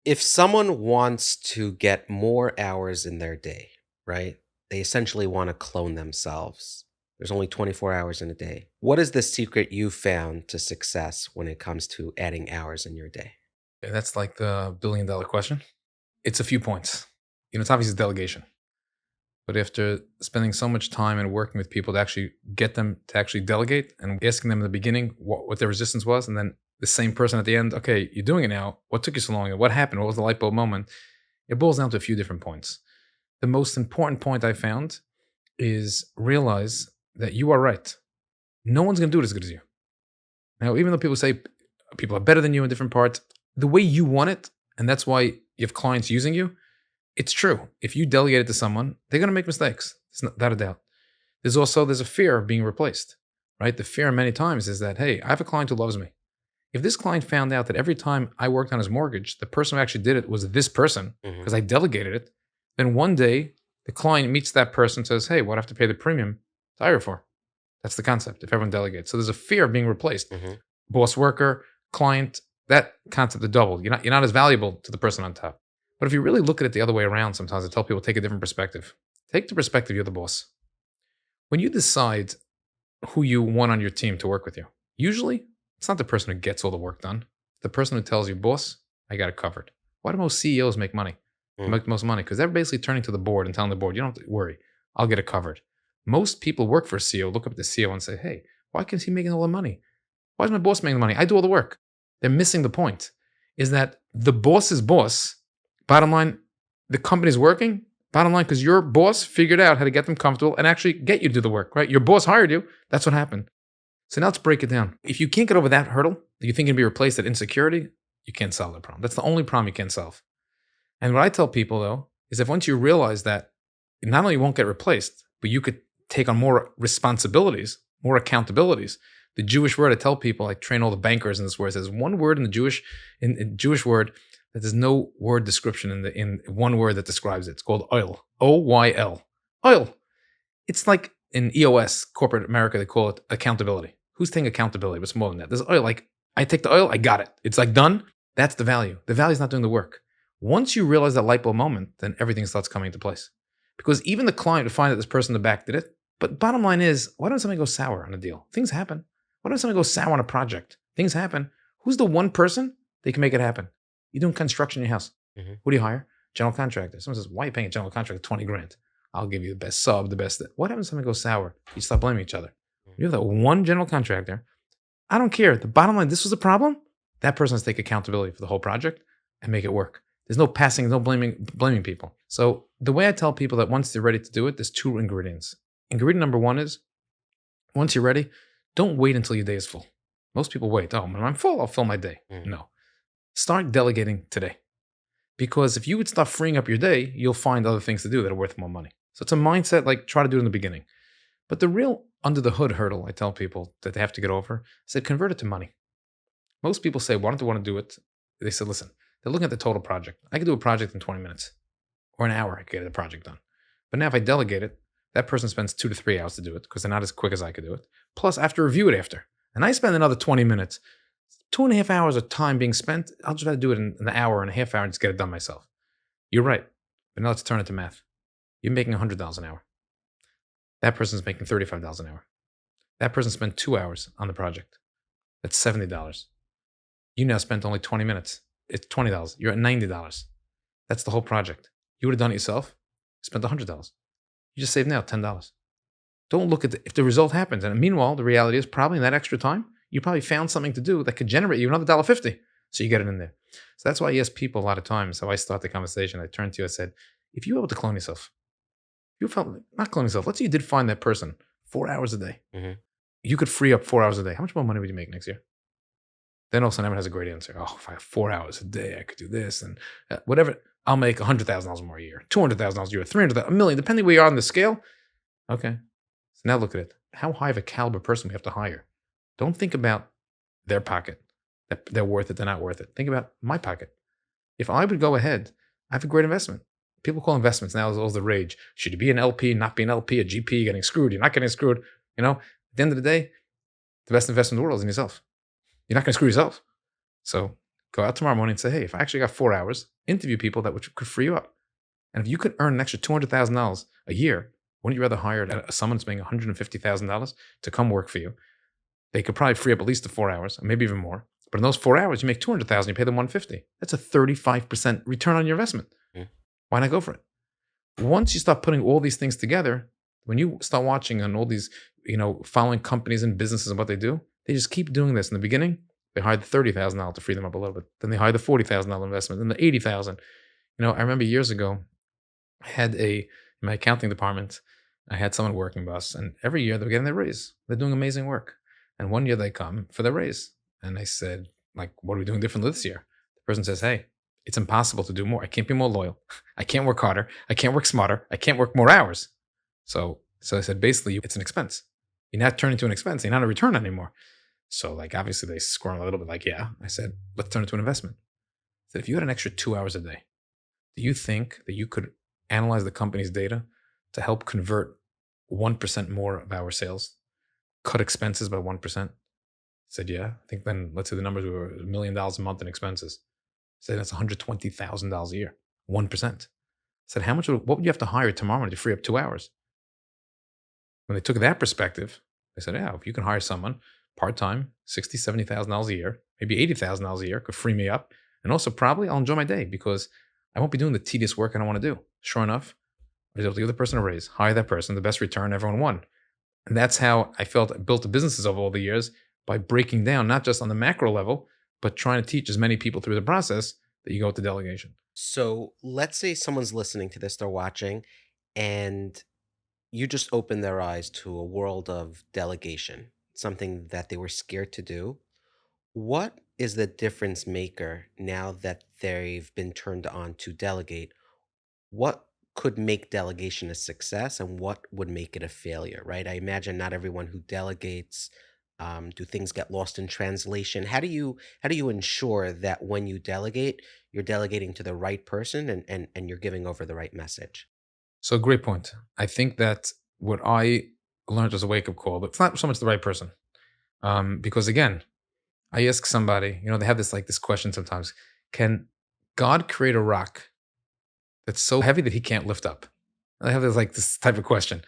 If someone wants to get more hours in their day, right? They essentially want to clone themselves. There's only 24 hours in a day. What is the secret you found to success when it comes to adding hours in your day? Yeah, that's like the $1 billion question. It's a few points. It's obviously delegation. But after spending so much time and working with people to actually get them to actually delegate and asking them in the beginning what their resistance was, and then the same person at the end, okay, you're doing it now. What took you so long? What happened? What was the light bulb moment? It boils down to a few different points. The most important point I found is realize that you are right. No one's going to do it as good as you. Now, even though people say people are better than you in different parts, the way you want it, and that's why you have clients using you, it's true. If you delegate it to someone, they're going to make mistakes. It's not without a doubt. There's a fear of being replaced, right? The fear many times is that, hey, I have a client who loves me. If this client found out that every time I worked on his mortgage, the person who actually did it was this person Mhm. because I delegated it, then one day the client meets that person and says, hey, what do I have to pay the premium to hire for? That's the concept if everyone delegates. So there's a fear of being replaced. Mhm. Boss worker, client, that concept is doubled. You're not as valuable to the person on top. But if you really look at it the other way around, sometimes I tell people take a different perspective. Take the perspective you're the boss. When you decide who you want on your team to work with you, usually it's not the person who gets all the work done. It's the person who tells you, boss, I got it covered. Why do most CEOs make money? They Mhm. make the most money because they're basically turning to the board and telling the board, you don't have to worry. I'll get it covered. Most people work for a CEO, look up at the CEO and say, hey, why can't he making all the money? Why is my boss making the money? I do all the work. They're missing the point. Is that the boss's boss, bottom line, the company's working, bottom line, because your boss figured out how to get them comfortable and actually get you to do the work, right? Your boss hired you. That's what happened. So now let's break it down. If you can't get over that hurdle, that you think can be replaced at insecurity, you can't solve the problem. That's the only problem you can't solve. And what I tell people though, is if once you realize that not only you won't get replaced, but you could take on more responsibilities, more accountabilities. The Jewish word I tell people, I train all the bankers in this word. It says one word in the Jewish word that there's no word description in one word that describes it. It's called oil. OYL. Oil. It's like in EOS, corporate America, they call it accountability. Who's taking accountability? What's more than that? There's oil. Like I take the oil, I got it. It's like done. That's the value. The value is not doing the work. Once you realize that light bulb moment, then everything starts coming into place. Because even the client would find that this person in the back did it. But bottom line is, why don't something go sour on a deal? Things happen. Why don't something go sour on a project? Things happen. Who's the one person that can make it happen? You're doing construction in your house. Mhm. Who do you hire? General contractor. Someone says, why are you paying a general contractor 20 grand? I'll give you the best sub, the best. What happens if something goes sour? You stop blaming each other. You have that one general contractor. I don't care. The bottom line, this was a problem. That person has to take accountability for the whole project and make it work. There's no passing, no blaming people. So the way I tell people that once they're ready to do it, there's two ingredients. Ingredient number one is once you're ready, don't wait until your day is full. Most people wait. Oh, when I'm full, I'll fill my day. Mhm. No. Start delegating today. Because if you would start freeing up your day, you'll find other things to do that are worth more money. So it's a mindset like try to do it in the beginning. But the real under the hood hurdle I tell people that they have to get over is to convert it to money. Most people say, why don't they want to do it? They said, listen, they're looking at the total project. I could do a project in 20 minutes or an hour. I could get the project done. But now if I delegate it, that person spends 2 to 3 hours to do it because they're not as quick as I could do it. Plus, I have to review it after. And I spend another 20 minutes. 2.5 hours of time being spent. I'll just try to do it in an hour and a half hour and just get it done myself. You're right. But now let's turn it to math. You're making $100 an hour. That person's making $35 an hour. That person spent 2 hours on the project. That's $70. You now spent only 20 minutes. It's $20. You're at $90. That's the whole project. You would have done it yourself, spent $100. You just saved now $10. Don't look at if the result happens. And meanwhile, the reality is probably in that extra time, you probably found something to do that could generate you another $1.50. So you get it in there. So that's why I ask people a lot of times how I start the conversation. I turn to you, I said, if you were able to clone yourself, you felt not clone yourself. Let's say you did find that person 4 hours a day. Mhm. You could free up 4 hours a day. How much more money would you make next year? Then all of a sudden everyone has a great answer. Oh, if I have 4 hours a day, I could do this and whatever. I'll make $100,000 more a year, $200,000 a year, 300,000, a million, depending where you are on the scale. Okay. So now look at it. How high of a caliber person we have to hire? Don't think about their pocket. That they're worth it, they're not worth it. Think about my pocket. If I would go ahead, I have a great investment. People call investments now is the rage. Should you be an LP, not be an LP, a GP, getting screwed? You're not getting screwed. At the end of the day, the best investment in the world is in yourself. You're not going to screw yourself. So go out tomorrow morning and say, hey, if I actually got 4 hours, interview people that could free you up. And if you could earn an extra $200,000 a year, wouldn't you rather hire someone that's making $150,000 to come work for you? They could probably free up at least the 4 hours, maybe even more. But in those 4 hours, you make $200,000, you pay them $150. That's a 35% return on your investment. Why not go for it? Once you start putting all these things together, when you start watching on all these, following companies and businesses and what they do, they just keep doing this. In the beginning, they hired the $30,000 to free them up a little bit. Then they hired the $40,000 investment, then the $80,000. I remember years ago, I had in my accounting department, I had someone working with us, and every year they're getting their raise. They're doing amazing work. And one year they come for their raise. And I said, what are we doing differently this year? The person says, hey, it's impossible to do more. I can't be more loyal. I can't work harder. I can't work smarter. I can't work more hours. So I said, basically, it's an expense. You're not turning to an expense. You're not a return anymore. So obviously they squirm a little bit yeah. I said, let's turn it to an investment. I said, if you had an extra 2 hours a day, do you think that you could analyze the company's data to help convert 1% more of our sales, cut expenses by 1%? I said, yeah. I think then, let's say the numbers were $1 million a month in expenses. I said, that's $120,000 a year, 1%. I said, what would you have to hire tomorrow to free up 2 hours? When they took that perspective, they said, yeah, if you can hire someone part-time, $60,000, $70,000 a year, maybe $80,000 a year, could free me up. And also probably I'll enjoy my day because I won't be doing the tedious work I don't want to do. Sure enough, I was able to give the person a raise, hire that person, the best return, everyone won. And that's how I felt I built the businesses over all the years, by breaking down, not just on the macro level, but trying to teach as many people through the process that you go to delegation. So let's say someone's listening to this, they're watching, and you just open their eyes to a world of delegation, something that they were scared to do. What is the difference maker now that they've been turned on to delegate? What could make delegation a success and what would make it a failure, right? I imagine not everyone who delegates, do things get lost in translation? How do you ensure that when you delegate, you're delegating to the right person and you're giving over the right message? So great point. I think that what I learned as a wake-up call, but it's not so much the right person. Because again, I ask somebody, they have this question sometimes. Can God create a rock that's so heavy that he can't lift up? I have this type of question,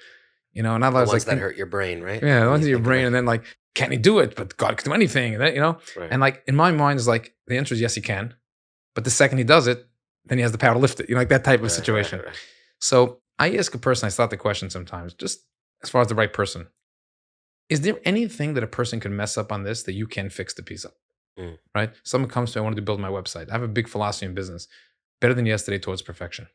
and I The was ones that hurt your brain, right? yeah, the When ones you in your think brain, about and then can he do it? But God can do anything, and right, and in my mind is the answer is yes, he can. But the second he does it, then he has the power to lift it, that type of right, right, situation. right. So I ask a person, I start the question sometimes, just as far as the right person. Is there anything that a person can mess up on this that you can fix the piece up? Mm. Right? Someone comes to me, I wanted to build my website. I have a big philosophy in business, better than yesterday towards perfection.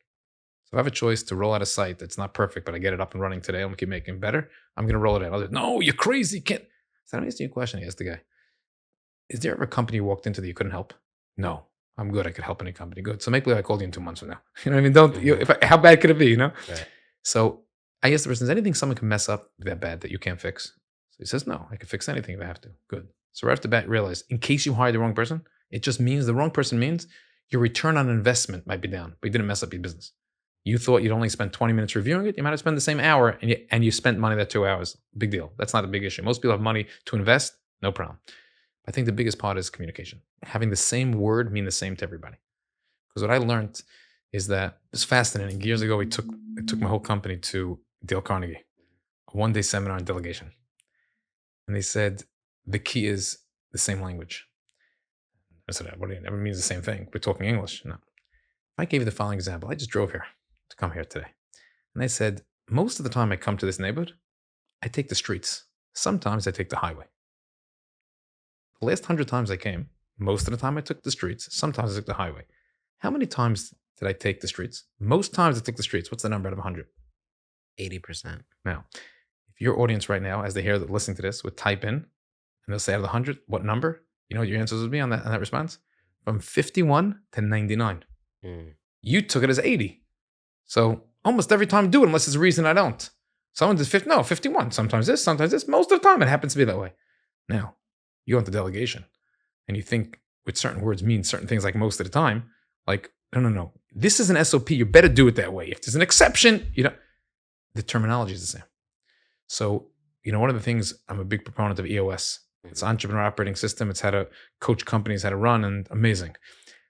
So if I have a choice to roll out a site that's not perfect, but I get it up and running today, I'm going to keep making it better, I'm going to roll it out. I'll say, no, you're crazy. Can't. So I'm asking you a question. I asked the guy, is there ever a company you walked into that you couldn't help? No. I'm good. I could help any company. Good. So make believe I called you in 2 months from now. You know what I mean? How bad could it be, Right. So I asked the person, is anything someone can mess up that bad that you can't fix? So he says, no, I can fix anything if I have to. Good. So right off the bat, realize in case you hire the wrong person, it just means the wrong person means your return on investment might be down, but you didn't mess up your business. You thought you'd only spend 20 minutes reviewing it. You might have spent the same hour and you spent money that 2 hours. Big deal. That's not a big issue. Most people have money to invest. No problem. I think the biggest part is communication. Having the same word mean the same to everybody. Because what I learned is that it's fascinating. Years ago, I took my whole company to Dale Carnegie, a one-day seminar on delegation. And they said, the key is the same language. I said, what do you, never means the same thing. We're talking English. No. I gave you the following example. I just drove here to come here today. And I said, most of the time I come to this neighborhood, I take the streets. Sometimes I take the highway. The last 100 times I came, most of the time I took the streets. Sometimes I took the highway. How many times did I take the streets? Most times I took the streets. What's the number out of 100? 80%. Now, if your audience right now, as they hear that listening to this, would type in and they'll say out of the 100, what number? You know what your answers would be on that response? From 51 to 99. Mm. You took it as 80. So almost every time I do it, unless there's a reason I don't. Someone does 50, no, 51. Sometimes this, sometimes this. Most of the time it happens to be that way. Now, you go into delegation and you think with certain words mean certain things like most of the time. Like, no. This is an SOP. You better do it that way. If there's an exception, the terminology is the same. So, one of the things, I'm a big proponent of EOS. It's entrepreneur operating system. It's how to coach companies, how to run, and amazing.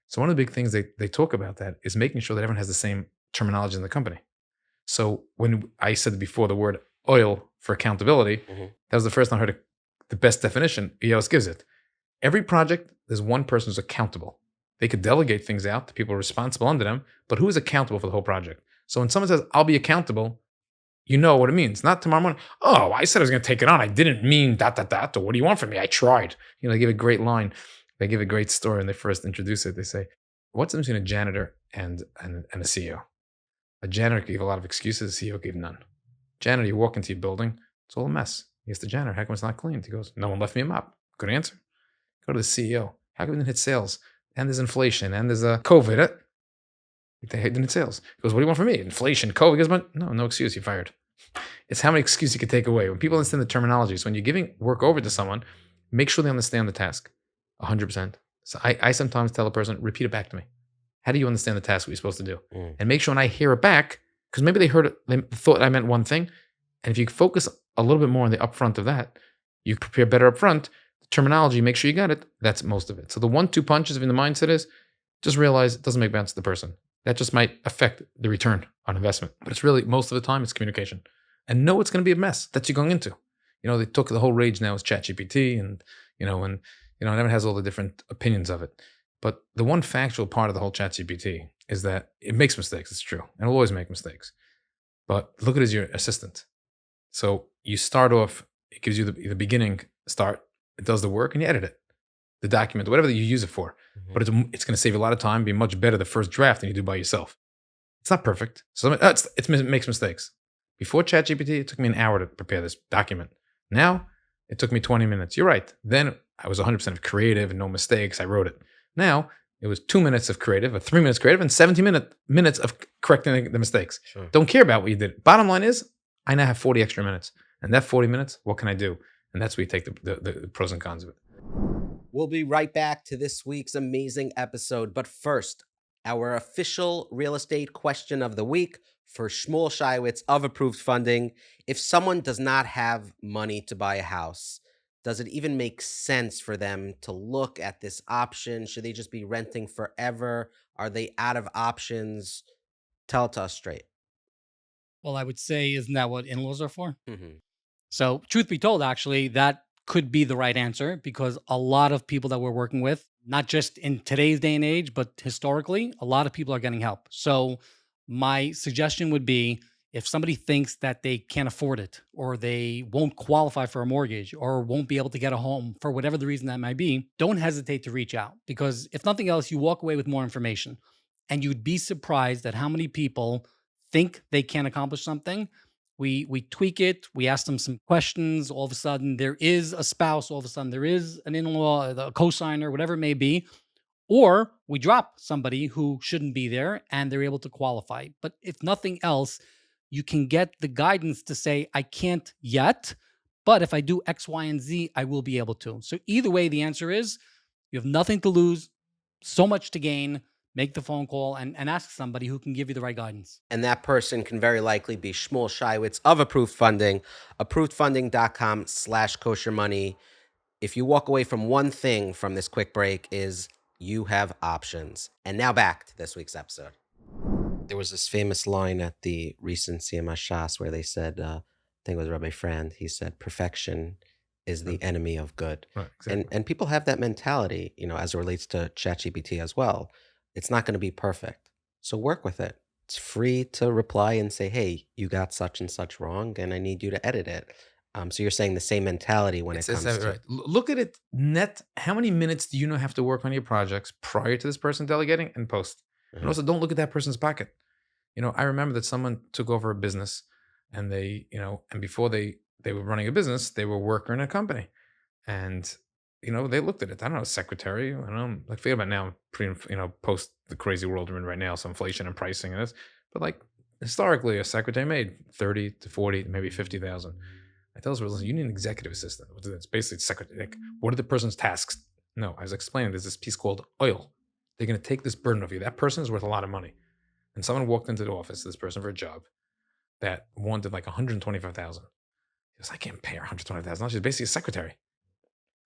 So one of the big things they talk about that is making sure that everyone has the same terminology in the company. So when I said before the word oil for accountability, Mhm. that was the first time I heard the best definition EOS gives it. Every project, there's one person who's accountable. They could delegate things out to people responsible under them, but who is accountable for the whole project? So when someone says, I'll be accountable, you know what it means. Not tomorrow morning, oh, I said I was going to take it on. I didn't mean that, or what do you want from me? I tried. They give a great line. They give a great story when they first introduce it. They say, what's the difference between a janitor and a CEO? A janitor gave a lot of excuses. A CEO gave none. Janitor, you walk into your building, it's all a mess. He asked the janitor, how come it's not cleaned? He goes, no one left me a mop. Good answer. Go to the CEO. How come we didn't hit sales? And there's inflation and there's a COVID. They didn't hit sales. He goes, what do you want from me? Inflation, COVID. He goes, no excuse. You're fired. It's how many excuses you can take away. When people understand the terminology, so when you're giving work over to someone, make sure they understand the task 100%. So I sometimes tell a person, repeat it back to me. How do you understand the task, what you're supposed to do? And make sure when I hear it back, because maybe they heard it, they thought I meant one thing. And if you focus a little bit more on the upfront of that, you prepare better upfront, the terminology, make sure you got it. That's most of it. So the 1-2 punches in the mindset is just realize it doesn't make sense to the person. That just might affect the return on investment. But it's really, most of the time, it's communication. And know it's going to be a mess that you're going into. They took the whole rage now is ChatGPT and everyone has all the different opinions of it. But the one factual part of the whole ChatGPT is that it makes mistakes. It's true. And it'll always make mistakes. But look at it as your assistant. So you start off, it gives you the beginning start. It does the work and you edit it, the document, whatever that you use it for. But it's going to save you a lot of time, be much better the first draft than you do by yourself. It's not perfect. So it makes mistakes. Before ChatGPT, it took me an hour to prepare this document. Now, it took me 20 minutes. You're right. Then I was 100% creative and no mistakes. I wrote it. Now, it was 2 minutes of creative, or 3 minutes creative, and 17 minutes of correcting the mistakes. Sure. Don't care about what you did. Bottom line is, I now have 40 extra minutes. And that 40 minutes, what can I do? And that's where you take the pros and cons of it. We'll be right back to this week's amazing episode. But first, our official real estate question of the week for Shmuel Shaiwitz of Approved Funding. If someone does not have money to buy a house, does it even make sense for them to look at this option? Should they just be renting forever? Are they out of options? Tell it to us straight. Well, I would say, isn't that what in-laws are for? Mm-hmm. So, truth be told, actually, that could be the right answer because a lot of people that we're working with, not just in today's day and age, but historically, a lot of people are getting help. So, my suggestion would be if somebody thinks that they can't afford it or they won't qualify for a mortgage or won't be able to get a home for whatever the reason that might be, don't hesitate to reach out because if nothing else, you walk away with more information and you'd be surprised at how many people think they can accomplish something. We tweak it, we ask them some questions, all of a sudden there is a spouse, all of a sudden there is an in-law, a co-signer, whatever it may be, or we drop somebody who shouldn't be there and they're able to qualify. But if nothing else, you can get the guidance to say, I can't yet, but if I do X, Y, and Z, I will be able to. So either way, the answer is you have nothing to lose, so much to gain. Make the phone call and ask somebody who can give you the right guidance. And that person can very likely be Shmuel Shaiwitz of Approved Funding, approvedfunding.com/koshermoney. If you walk away from one thing from this quick break is you have options. And now back to this week's episode. There was this famous line at the recent CMS Shas where they said, I think it was Rabbi Frand, he said, perfection is the enemy of good. Right, exactly. And people have that mentality, as it relates to ChatGPT as well. It's not going to be perfect. So work with it. It's free to reply and say, hey, you got such and such wrong, and I need you to edit it. So you're saying the same mentality when it comes to... Right. Look at it net. How many minutes do you have to work on your projects prior to this person delegating and post? Mhm. And also don't look at that person's pocket. I remember that someone took over a business and they, and before they were running a business, they were a worker in a company. And they looked at it. I don't know, secretary. I don't know. Like, forget about now, post the crazy world we're in right now, so inflation and pricing and this. But like historically, a secretary made 30 to 40, maybe 50,000. I tell us, listen, you need an executive assistant. It's basically secretary. Like, what are the person's tasks? No, I was explaining. There's this piece called oil. They're going to take this burden off you. That person is worth a lot of money. And someone walked into the office, this person for a job that wanted like 125,000. He goes, I can't pay her 125,000. She's basically a secretary.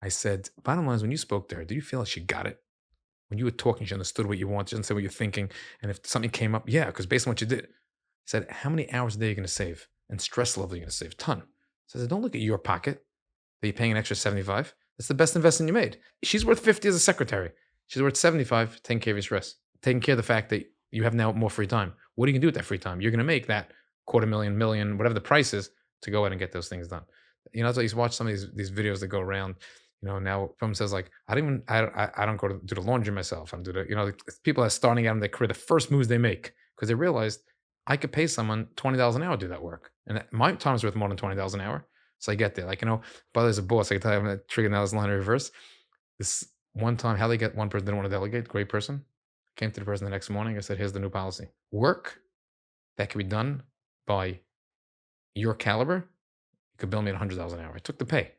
I said, bottom line is when you spoke to her, did you feel like she got it? When you were talking, she understood what you want, she understood what you're thinking. And if something came up, yeah, because based on what you did, I said, how many hours a day are you going to save? And stress level you're going to save? A ton. So I said, don't look at your pocket that you're paying an extra 75. That's the best investment you made. She's worth 50 as a secretary. She's worth 75 taking care of your stress, taking care of the fact that you have now more free time. What are you going to do with that free time? You're going to make that quarter million, million, whatever the price is to go out and get those things done. That's why I used to watch some of these videos that go around. Now someone says like, I don't go to do the laundry myself. I don't do the people that are starting out in their career, the first moves they make because they realized I could pay someone $20 an hour to do that work, and my time is worth more than $20 an hour. So I get there. But as a boss, I can tell you, I'm going to trigger now this line in reverse. This one time, how they get one person didn't want to delegate, great person. Came to the person the next morning. I said, here's the new policy. Work that can be done by your caliber, you could bill me at $100 an hour. I took the pay.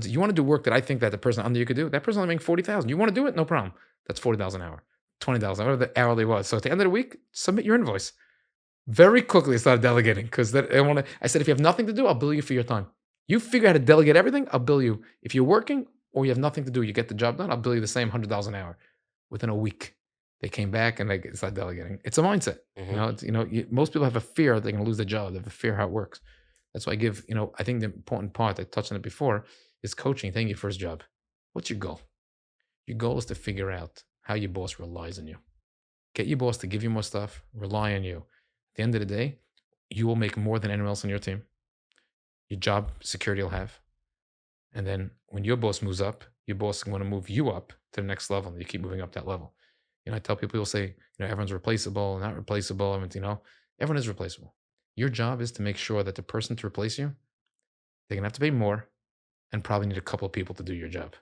You want to do work that I think that the person under you could do? That person only making 40,000. You want to do it? No problem. That's 40,000 an hour, 20,000, whatever the hourly was. So at the end of the week, submit your invoice. Very quickly, I started delegating because I said, if you have nothing to do, I'll bill you for your time. You figure out how to delegate everything, I'll bill you. If you're working or you have nothing to do, you get the job done, I'll bill you the same $100 an hour. Within a week, they came back and they started delegating. It's a mindset. Most people have a fear they're going to lose their job. They have a fear how it works. That's why I give, I think the important part, I touched on it before, is coaching. Taking your first job. What's your goal? Your goal is to figure out how your boss relies on you. Get your boss to give you more stuff, rely on you. At the end of the day, you will make more than anyone else on your team. Your job security will have. And then when your boss moves up, your boss is going to move you up to the next level. And you keep moving up that level. I tell people say, everyone's replaceable, not replaceable. Everyone is replaceable. Your job is to make sure that the person to replace you, they're going to have to pay more and probably need a couple of people to do your job.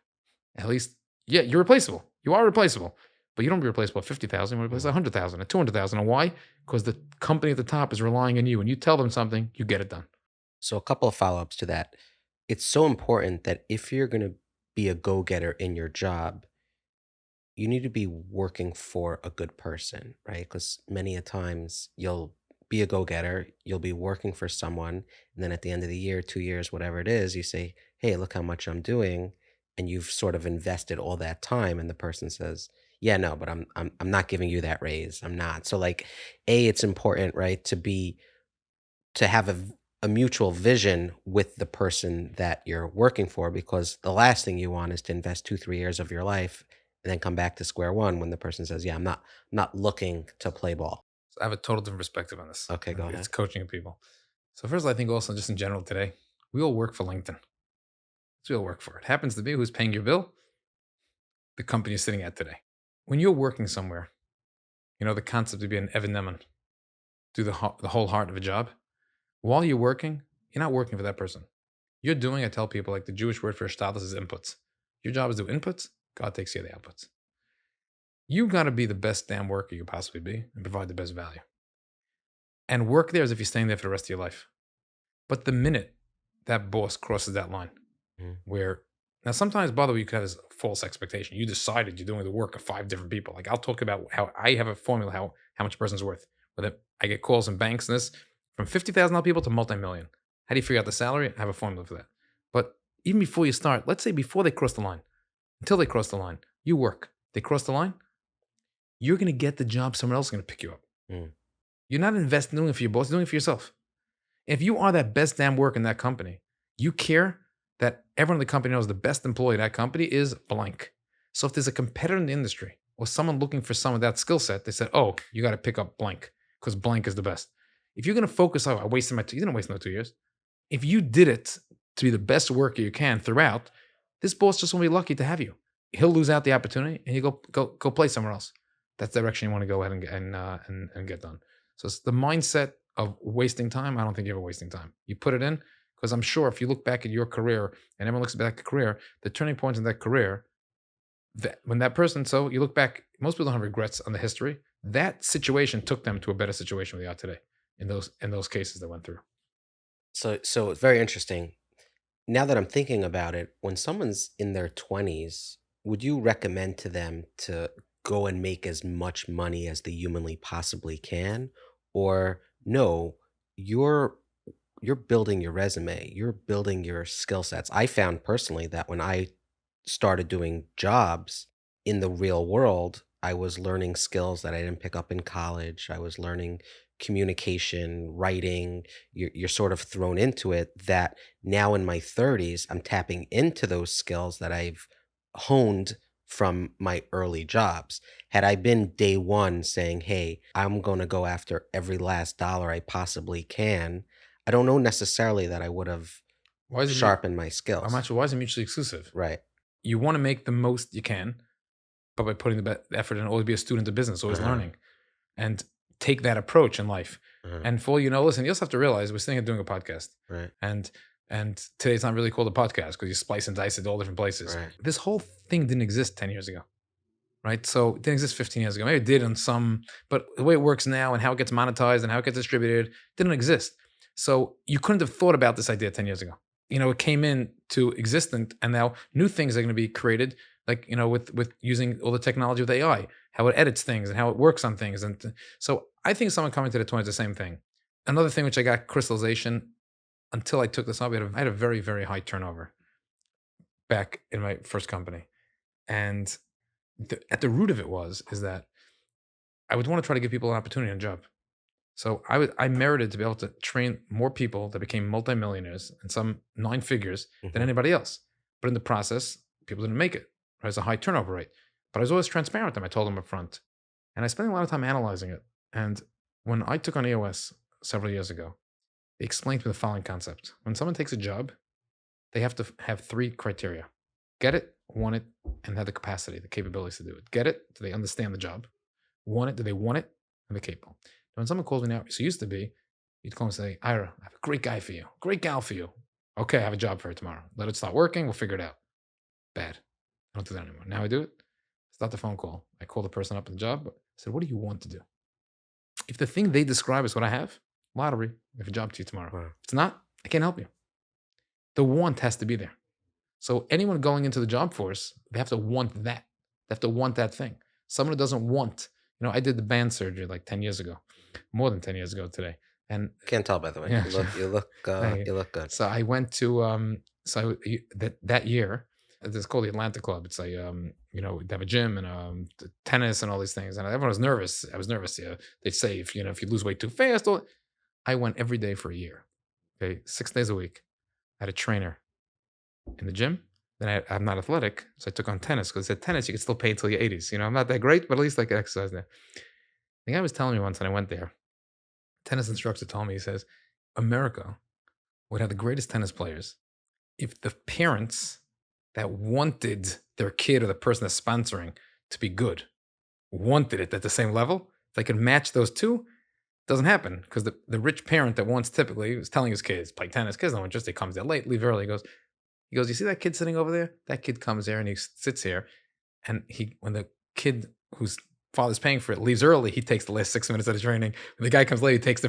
At least, yeah, you're replaceable. You are replaceable. But you don't be replaceable at 50,000, you replace 100,000, at 200,000. And why? Because the company at the top is relying on you. And you tell them something, you get it done. So a couple of follow-ups to that. It's so important that if you're going to be a go-getter in your job, you need to be working for a good person, right? Because many a times you'll be a go-getter, you'll be working for someone, and then at the end of the year, 2 years, whatever it is, you say, hey, look how much I'm doing, and you've sort of invested all that time, and the person says, yeah, no, but I'm not giving you that raise. I'm not. So like, it's important, right, to have a mutual vision with the person that you're working for, because the last thing you want is to invest 2, 3 years of your life and then come back to square one when the person says, yeah, I'm not looking to play ball. So I have a total different perspective on this. Okay, go ahead. It's coaching people. So first, I think also just in general today, we all work for LinkedIn. We all work for it. Happens to be who's paying your bill, the company you're sitting at today. When you're working somewhere, the concept of being an Evan Neman, do the whole heart of a job. While you're working, you're not working for that person. You're doing, I tell people, like the Jewish word for status is inputs. Your job is to do inputs. God takes care of the outputs. You got to be the best damn worker you possibly be and provide the best value. And work there as if you're staying there for the rest of your life. But the minute that boss crosses that line, where now sometimes, by the way, you could have this false expectation. You decided you're doing the work of 5 different people. Like I'll talk about how I have a formula how much a person's worth. Whether I get calls in banks and this from $50,000 people to multi-million. How do you figure out the salary? I have a formula for that. But even before you start, let's say before they cross the line, until they cross the line, you work. They cross the line, you're going to get the job. Someone else is going to pick you up. You're not investing doing it for your boss, you're doing it for yourself. If you are that best damn work in that company, you care that everyone in the company knows the best employee of that company is blank. So if there's a competitor in the industry or someone looking for someone with that skill set, they said, oh, you got to pick up blank because blank is the best. If you're going to focus on, I wasted you didn't waste no 2 years. If you did it to be the best worker you can throughout, this boss just won't be lucky to have you. He'll lose out the opportunity and you go play somewhere else. That's the direction you want to go ahead and get done. So it's the mindset of wasting time. I don't think you're ever wasting time. You put it in, because I'm sure if you look back at your career and everyone looks back at career, the turning points in that career, when that person, so you look back, most people don't have regrets on the history. That situation took them to a better situation where they are today in those cases they went through. So it's very interesting. Now that I'm thinking about it, when someone's in their 20s, would you recommend to them to go and make as much money as they humanly possibly can? Or no, you're building your resume, you're building your skill sets. I found personally that when I started doing jobs in the real world, I was learning skills that I didn't pick up in college. I was learning communication, writing. You're sort of thrown into it that now in my 30s, I'm tapping into those skills that I've honed from my early jobs. Had I been day one saying, hey, I'm going to go after every last dollar I possibly can, I don't know necessarily that I would have Why is it? sharpened my I'm skills. not sure. Why is it mutually exclusive? Right. You want to make the most you can, but by putting the effort in, always be a student of business, always Uh-huh. learning, and take that approach in life. Uh-huh. And for all you know, listen, you also have to realize we're sitting here doing a podcast, Right. and today it's not really called a podcast because you splice and dice it all different places. Right. This whole thing didn't exist 10 years ago, right? So it didn't exist 15 years ago. Maybe it did on some, but the way it works now and how it gets monetized and how it gets distributed didn't exist. So you couldn't have thought about this idea 10 years ago. It came into existence, and now new things are going to be created, like, with using all the technology with AI, how it edits things and how it works on things. And so I think someone coming to the 20s is the same thing. Another thing which I got crystallization until I took this up, I had a very, very high turnover back in my first company. And at the root of it is that I would want to try to give people an opportunity on a job. So I merited to be able to train more people that became multimillionaires and some 9 figures than Mhm. anybody else. But in the process, people didn't make it. There's a high turnover rate. But I was always transparent with them. I told them up front. And I spent a lot of time analyzing it. And when I took on EOS several years ago, they explained to me the following concept. When someone takes a job, they have to have 3 criteria: get it, want it, and have the capacity, the capabilities to do it. Get it, do they understand the job? Want it, do they want it? And they're capable. When someone calls me now, so it used to be, you'd call and say, Ira, I have a great guy for you, great gal for you. Okay, I have a job for her tomorrow. Let it start working, we'll figure it out. Bad. I don't do that anymore. Now I do it. Start the phone call. I call the person up in the job. I said, what do you want to do? If the thing they describe is what I have, lottery, I have a job to you tomorrow. Wow. If it's not, I can't help you. The want has to be there. So anyone going into the job force, they have to want that. They have to want that thing. Someone who doesn't want, I did the band surgery like 10 years ago, more than 10 years ago today. And Can't tell by the way. yeah, Thank You look good. so I went to that year. It's called the Atlanta Club. It's they have a gym and tennis and all these things. And everyone was nervous. I was nervous. Yeah, they'd say if you lose weight too fast. I went every day for a year. Okay, 6 days a week. I had a trainer in the gym. Then I'm not athletic, so I took on tennis because at tennis you can still pay until your 80s. I'm not that great, but at least I can exercise there. The guy was telling me once, and I went there. Tennis instructor told me, he says, America would have the greatest tennis players if the parents that wanted their kid or the person that's sponsoring to be good wanted it at the same level. If they could match those two, doesn't happen because the rich parent that wants typically is telling his kids play tennis. Kids don't interest. He comes there late, leave early. He goes, you see that kid sitting over there? That kid comes there and he sits here, and when the kid whose father's paying for it leaves early, he takes the last 6 minutes of the training. When the guy comes late, he takes he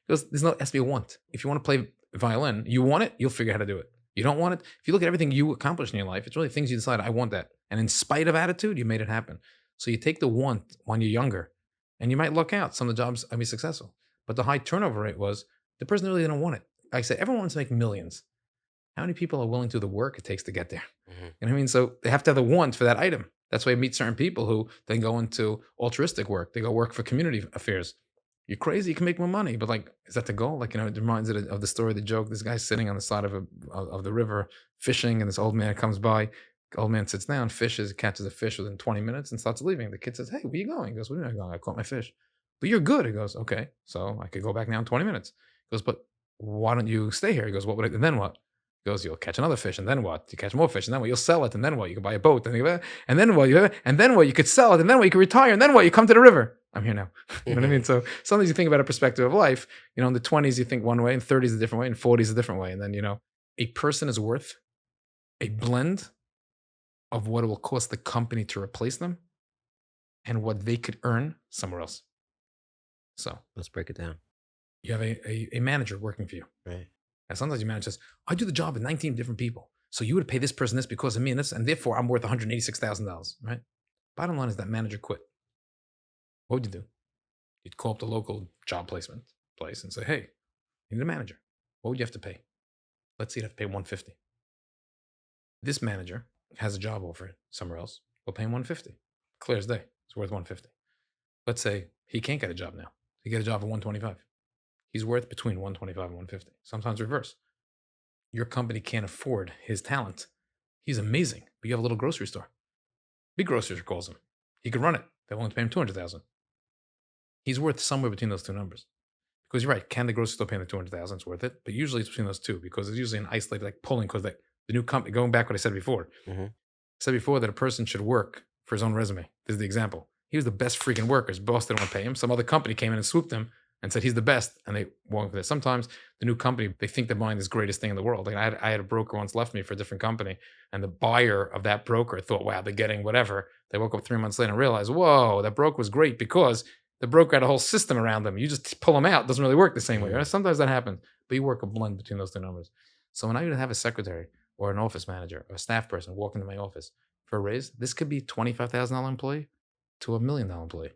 goes, it has to be a want. If you want to play violin, you want it, you'll figure out how to do it. You don't want it. If you look at everything you accomplish in your life, it's really things you decide, I want that. And in spite of attitude, you made it happen. So you take the want when you're younger, and you might luck out. Some of the jobs might be successful. But the high turnover rate was the person really didn't want it. Like I said, everyone wants to make millions. How many people are willing to do the work it takes to get there? Mhm. You know what I mean? So they have to have the want for that item. That's why I meet certain people who then go into altruistic work. They go work for community affairs. You're crazy. You can make more money, but is that the goal? It reminds it of the story, the joke. This guy's sitting on the side of the river fishing, and this old man comes by. The old man sits down, fishes, catches a fish within 20 minutes, and starts leaving. The kid says, "Hey, where you going?" He goes, "Where am I going? I caught my fish." "But you're good." He goes, "Okay, so I could go back now in 20 minutes." He goes, "But why don't you stay here?" He goes, "What would I? And then what?" He goes, "You'll catch another fish, and then what? You catch more fish, and then what? You'll sell it, and then what? You can buy a boat, and then what? And then what? You could sell it, and then what? You can retire, and then what? You come to the river. I'm here now." You know what I mean? So sometimes you think about a perspective of life. In the 20s you think one way, in 30s a different way, in 40s a different way, and then a person is worth a blend of what it will cost the company to replace them and what they could earn somewhere else. So Let's break it down. you have a manager working for you. Right. And sometimes your manager says, I do the job with 19 different people. So you would pay this person this because of me and this, and therefore I'm worth $186,000, right? Bottom line is that manager quit. What would you do? You'd call up the local job placement place and say, hey, you need a manager. What would you have to pay? Let's say you'd have to pay $150. This manager has a job offer somewhere else. We'll pay him 150. Clear as day. It's worth 150. Let's say he can't get a job now. He get a job at 125. He's worth between 125 and 150. Sometimes reverse. Your company can't afford his talent. He's amazing, but you have a little grocery store. Big grocery store calls him. He could run it. They're willing to pay him 200,000. He's worth somewhere between those two numbers. Because you're right, can the grocery store pay him the 200,000? It's worth it, but usually it's between those two because it's usually an isolated like pulling because the new company. Going back what I said before, Mm-hmm. I said before that a person should work for his own resume. This is the example. He was the best freaking worker. His boss didn't want to pay him. Some other company came in and swooped him and said he's the best, and they won't for this. Sometimes the new company, they think they're buying this greatest thing in the world. Like I had a broker once left me for a different company, and the buyer of that broker thought, wow, they're getting whatever. They woke up 3 months later and realized, whoa, that broker was great because the broker had a whole system around them. You just pull them out. It doesn't really work the same way. Right? Sometimes that happens, but you work a blend between those two numbers. So when I would have a secretary or an office manager or a staff person walk into my office for a raise, this could be $25,000 employee to $1 million employee.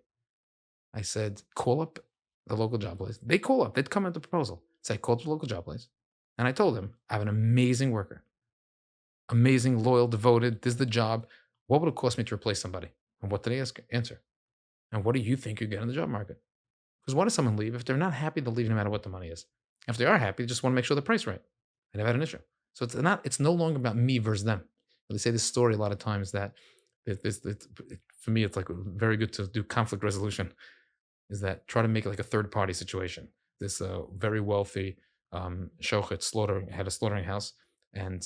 I said, call up the local job place. They call up. They'd come at the proposal. Say, call up the local job place. And I told him, I have an amazing worker. Amazing, loyal, devoted. This is the job. What would it cost me to replace somebody? And what did they answer? And what do you think you get in the job market? Because why does someone leave? If they're not happy, they'll leave no matter what the money is. If they are happy, they just want to make sure the price right. I never had an issue. So it's no longer about me versus them. They say this story a lot of times that for me, it's like very good to do conflict resolution, is that try to make it like a third party situation. This very wealthy shochet had a slaughtering house, and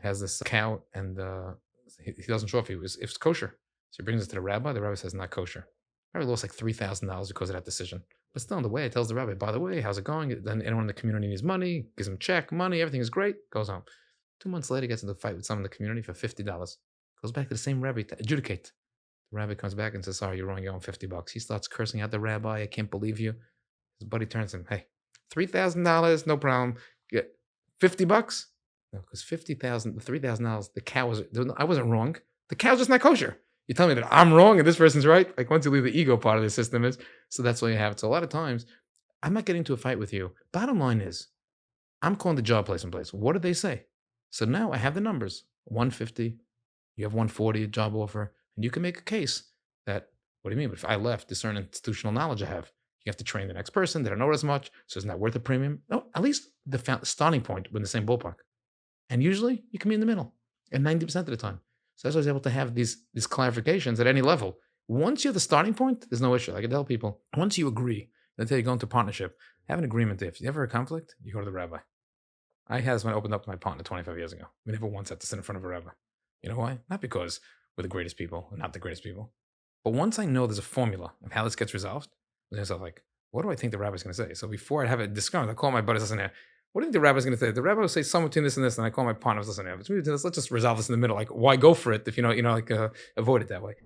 has this cow, and he doesn't show if it's kosher. So he brings it to the rabbi. The rabbi says not kosher. The rabbi lost like $3,000 because of that decision. But still, on the way, it tells the rabbi, by the way, how's it going? Then anyone in the community needs money, gives him a check, money, everything is great, goes home. 2 months later, gets into a fight with someone in the community for $50. Goes back to the same rabbi to adjudicate. The rabbi comes back and says, sorry, you're wrong, you owe him $50. He starts cursing out the rabbi. I can't believe you. His buddy turns to him, hey, $3,000, no problem. Get $50? No, because the $3,000, the cow I wasn't wrong. The cow's just not kosher. You tell me that I'm wrong and this person's right. Like once you leave the ego part of the system is, so that's why you have it. So a lot of times, I'm not getting into a fight with you. Bottom line is, I'm calling the job place in place. What did they say? So now I have the numbers. 150, you have 140 job offer, and you can make a case that, what do you mean? But if I left, this certain institutional knowledge I have, you have to train the next person. They don't know as much, so it's not worth the premium. No, at least the starting point we're in the same ballpark. And usually you can be in the middle, and 90% of the time. So that's why I was able to have these clarifications at any level. Once you have the starting point, there's no issue. Like I tell people, once you agree, let's say you go into partnership, have an agreement. If you ever have a conflict, you go to the rabbi. I had this when I opened up to my partner 25 years ago. We never once had to sit in front of a rabbi. You know why? Not because we're the greatest people, or not the greatest people. But once I know there's a formula of how this gets resolved, I was like, what do I think the rabbi's going to say? So before I have a discussion, I call my buddies, listen here. What do you think the rabbi's going to say? The rabbi will say something between this and this, and I call my partners, listen here. Let's just resolve this in the middle. Like, why go for it if avoid it that way?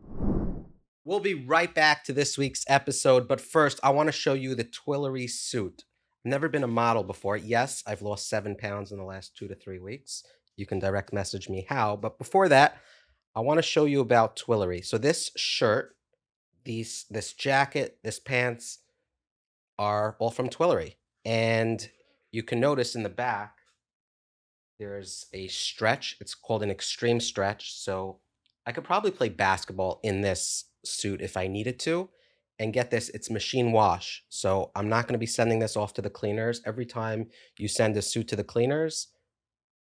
We'll be right back to this week's episode, but first, I want to show you the Twillery suit. I've never been a model before. Yes, I've lost 7 pounds in the last 2 to 3 weeks. You can direct message me how, but before that, I want to show you about Twillery. So this shirt, this jacket, this pants are all from Twillery. And you can notice in the back, there's a stretch. It's called an extreme stretch. So I could probably play basketball in this suit if I needed to. And get this, it's machine wash. So I'm not going to be sending this off to the cleaners. Every time you send a suit to the cleaners,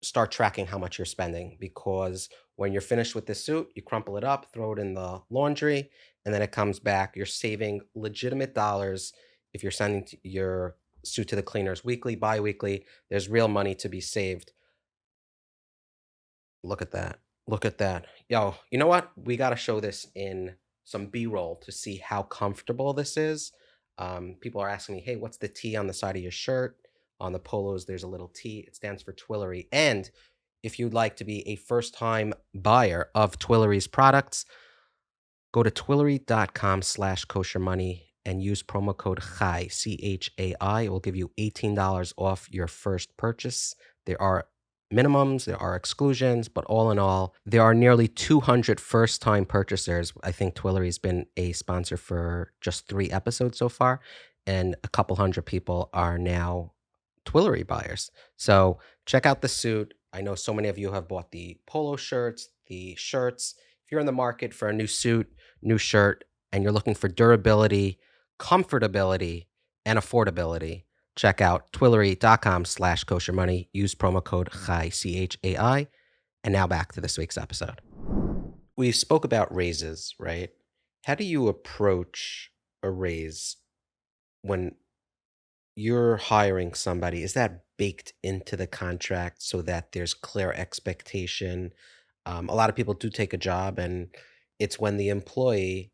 start tracking how much you're spending, because when you're finished with the suit, you crumple it up, throw it in the laundry, and then it comes back. You're saving legitimate dollars if you're sending your suit to the cleaners weekly, bi-weekly. There's real money to be saved. Look at that. Look at that. Yo, you know what? We got to show this in some B-roll to see how comfortable this is. People are asking me, hey, what's the T on the side of your shirt? On the polos, there's a little T. It stands for Twillery. And if you'd like to be a first-time buyer of Twillery's products, go to twillery.com/koshermoney and use promo code CHAI, CHAI. It will give you $18 off your first purchase. There are minimums, there are exclusions, but all in all, there are nearly 200 first-time purchasers. I think Twillery's been a sponsor for just 3 episodes so far, and a couple hundred people are now Twillery buyers. So check out the suit. I know so many of you have bought the polo shirts, the shirts. If you're in the market for a new suit, new shirt, and you're looking for durability, comfortability, and affordability, check out twillory.com/kosher money. Use promo code CHAI, CHAI. And now back to this week's episode. We spoke about raises, right? How do you approach a raise when you're hiring somebody? Is that baked into the contract so that there's clear expectation? A lot of people do take a job, and it's when the employee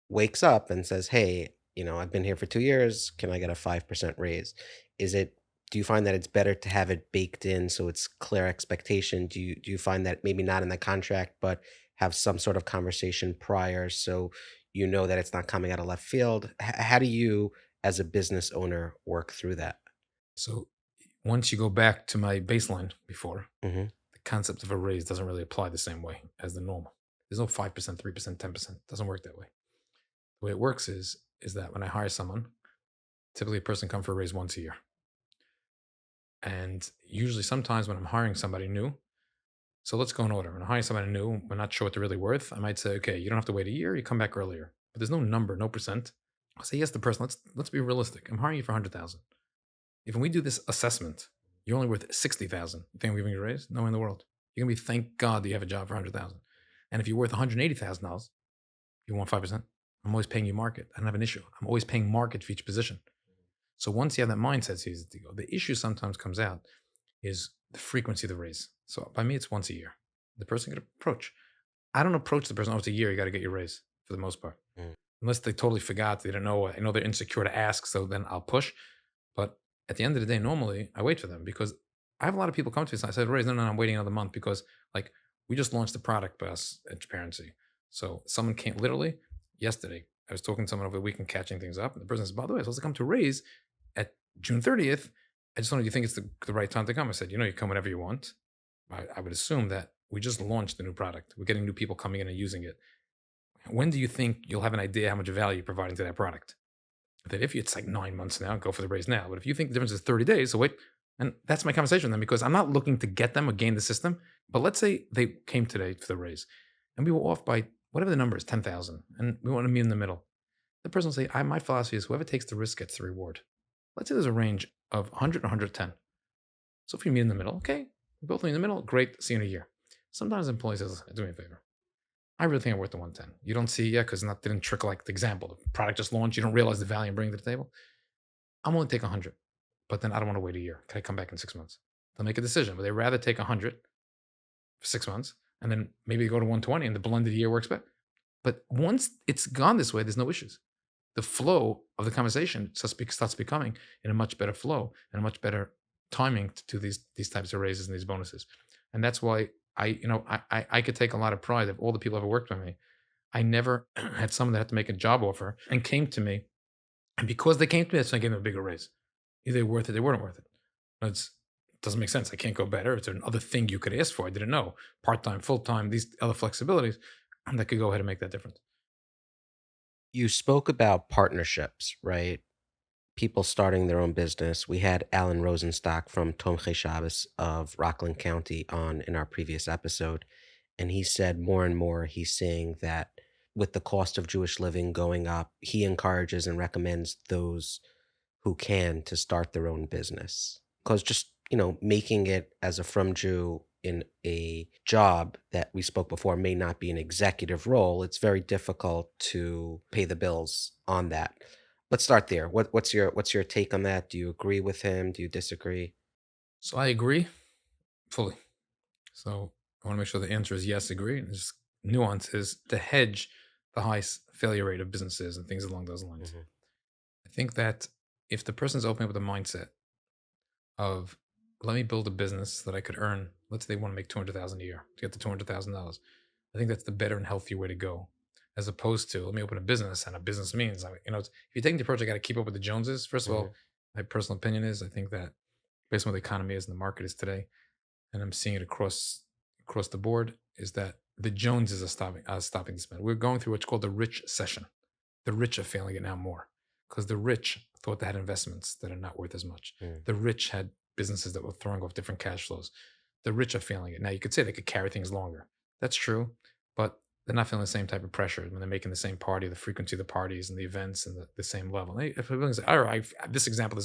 wakes up and says, "Hey, I've been here for 2 years. Can I get a 5% raise?" Is it, do you find that it's better to have it baked in so it's clear expectation? Do you find that maybe not in the contract, but have some sort of conversation prior so you know that it's not coming out of left field? How do you, as a business owner, work through that? So once you go back to my baseline before, Hmm. the concept of a raise doesn't really apply the same way as the normal. There's no 5%, 3%, 10%. It doesn't work that way. The way it works is that when I hire someone, typically a person comes for a raise once a year. And usually sometimes when I'm hiring somebody new, so let's go in order. When I hire somebody new, we're not sure what they're really worth. I might say, okay, you don't have to wait a year, you come back earlier. But there's no number, no percent. I'll say yes to the person. Let's be realistic. I'm hiring you for 100,000. If when we do this assessment, you're only worth 60,000, you think I'm giving you a raise? No way in the world. You're gonna be thank God that you have a job for 100,000. And if you're worth $180,000, you want 5%. I'm always paying you market. I don't have an issue. I'm always paying market for each position. So once you have that mindset, it's easy to go. The issue sometimes comes out is the frequency of the raise. So by me, it's once a year. The person could approach. I don't approach the person, oh, it's a year, you got to get your raise for the most part. Mm. Unless they totally forgot, they don't know. I know they're insecure to ask, so then I'll push. But at the end of the day, normally I wait for them because I have a lot of people come to me and I said, raise, no, I'm waiting another month because like we just launched the product by us at Transparency. So someone came literally yesterday. I was talking to someone over the weekend catching things up. And the person says, by the way, I was supposed to come to raise at June 30th. I just wanted you to think it's the right time to come. I said, you come whenever you want. I would assume that we just launched the new product. We're getting new people coming in and using it. When do you think you'll have an idea how much value you're providing to that product? That if it's like 9 months now, go for the raise now. But if you think the difference is 30 days, so wait. And that's my conversation with them because I'm not looking to get them or gain the system. But let's say they came today for the raise and we were off by whatever the number is, 10,000. And we want to meet in the middle. The person will say, my philosophy is whoever takes the risk gets the reward. Let's say there's a range of 100 and 110. So if you meet in the middle, okay, we both meet in the middle, great, see you in a year. Sometimes employees say, listen, do me a favor. I really think I'm worth the 110. You don't see yet because didn't trickle like the example. The product just launched. You don't realize the value I'm bringing to the table. I'm only take 100, but then I don't want to wait a year. Can I come back in 6 months? They'll make a decision, but they rather take 100 for 6 months and then maybe go to 120 and the blended year works better. But once it's gone this way, there's no issues. The flow of the conversation starts becoming in a much better flow and a much better timing to these types of raises and these bonuses. And that's why I could take a lot of pride of all the people who ever worked with me. I never had someone that had to make a job offer and came to me. And because they came to me, that's when I gave them a bigger raise. Either they were worth it, they weren't worth it. It doesn't make sense. I can't go better. It's another thing you could ask for. I didn't know. Part-time, full-time, these other flexibilities that could go ahead and make that difference. You spoke about partnerships, right? People starting their own business. We had Alan Rosenstock from Tomchei Shabbos of Rockland County on in our previous episode. And he said more and more, he's saying that with the cost of Jewish living going up, he encourages and recommends those who can to start their own business. Because just, making it as a from Jew in a job that we spoke before may not be an executive role, it's very difficult to pay the bills on that. Let's start there. What's your take on that? Do you agree with him? Do you disagree? So I agree fully. So I want to make sure the answer is yes, agree. And there's nuance is to hedge the high failure rate of businesses and things along those lines. Mhm. I think that if the person's opening up with a mindset of let me build a business that I could earn, let's say they want to make 200,000 a year to get to $200,000. I think that's the better and healthier way to go, as opposed to let me open a business. And a business means, if you're taking the approach, I got to keep up with the Joneses. First of all, my personal opinion is I think that based on what the economy is and the market is today, and I'm seeing it across the board, is that the Joneses are stopping this. We're going through what's called the rich session. The rich are failing it now more because the rich thought they had investments that are not worth as much. The rich had businesses that were throwing off different cash flows. The rich are failing it. Now you could say they could carry things longer. That's true, but they're not feeling the same type of pressure when they're making the same party, the frequency of the parties and the events and the same level. If everyone's like, all right, this example,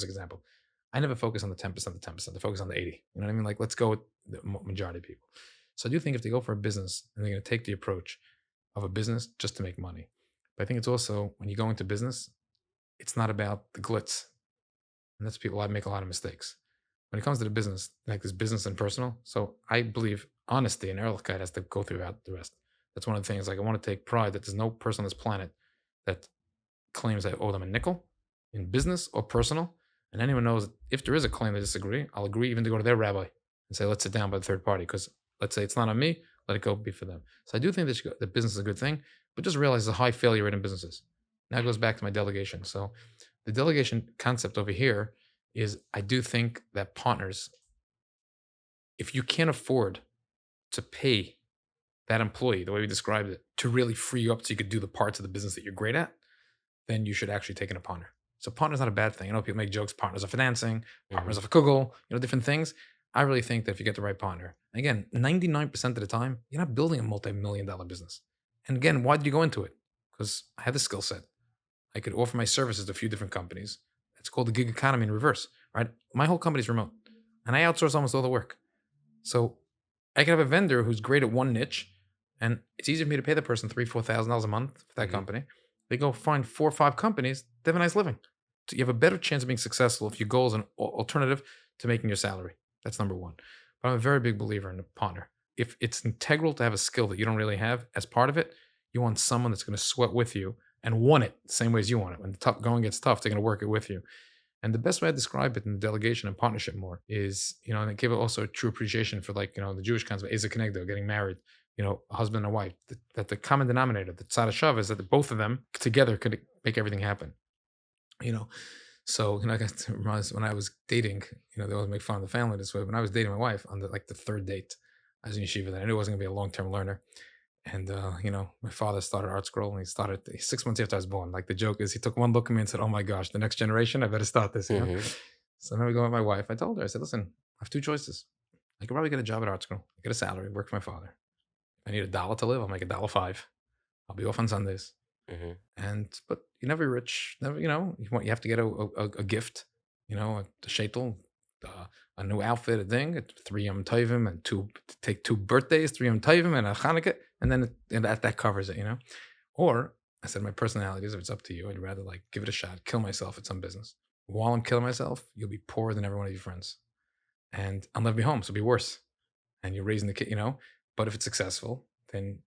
I never focus on the 10%, the 10%, they focus on the 80. You know what I mean? Like, let's go with the majority of people. So I do think if they go for a business and they're going to take the approach of a business just to make money. But I think it's also when you go into business, it's not about the glitz. And that's people I make a lot of mistakes. When it comes to the business, like this business and personal. So I believe honesty and ehrlichkeit has to go throughout the rest. That's one of the things. Like I want to take pride that there's no person on this planet that claims I owe them a nickel in business or personal. And anyone knows that if there is a claim they disagree, I'll agree even to go to their rabbi and say, let's sit down by the third party. Because let's say it's not on me, let it go be for them. So I do think that business is a good thing, but just realize there's a high failure rate in businesses. Now it goes back to my delegation. So the delegation concept over here is I do think that partners, if you can't afford to pay that employee, the way we described it, to really free you up so you could do the parts of the business that you're great at, then you should actually take in a partner. So partner's not a bad thing. I know people make jokes, partners are financing, partners are for Google, different things. I really think that if you get the right partner, again, 99% of the time, you're not building a multi-million-dollar business. And again, why did you go into it? Because I had the skill set. I could offer my services to a few different companies. It's called the gig economy in reverse, right? My whole company's remote, and I outsource almost all the work. So I can have a vendor who's great at one niche, and it's easier for me to pay the person $3,000-$4,000 a month for that company. They go find 4 or 5 companies, they have a nice living. So you have a better chance of being successful if your goal is an alternative to making your salary. That's number one. But I'm a very big believer in a partner. If it's integral to have a skill that you don't really have as part of it, you want someone that's going to sweat with you and want it the same way as you want it. When the going gets tough, they're going to work it with you. And the best way I describe it in the delegation and partnership more is, and I give it also a true appreciation for the Jewish concept, Eza Kenegdo, getting married, a husband and wife, that the common denominator, the tzad shav, is that both of them together could make everything happen. So, I guess when I was dating, they always make fun of the family this way. When I was dating my wife on the third date, I was in yeshiva then. I knew I wasn't going to be a long-term learner. And, my father started art school and he started 6 months after I was born. Like the joke is he took one look at me and said, oh my gosh, the next generation, I better start this, So I remember going with my wife. I told her, I said, listen, I have 2 choices. I could probably get a job at art school, get a salary, work for my father. If I need $1 to live, I'll make $1.05. I'll be off on Sundays. But you're never rich. Never, you have to get a gift, a shaitel, a new outfit, a thing, 3 Yom Tovim, and take 2 birthdays, 3 Yom Tovim, and a Hanukkah, and then that covers it, Or I said, my personality is, if it's up to you, I'd rather give it a shot, kill myself at some business. While I'm killing myself, you'll be poorer than every one of your friends, and I'll never be home, so it'll be worse. And you're raising the kid, But if it's successful, then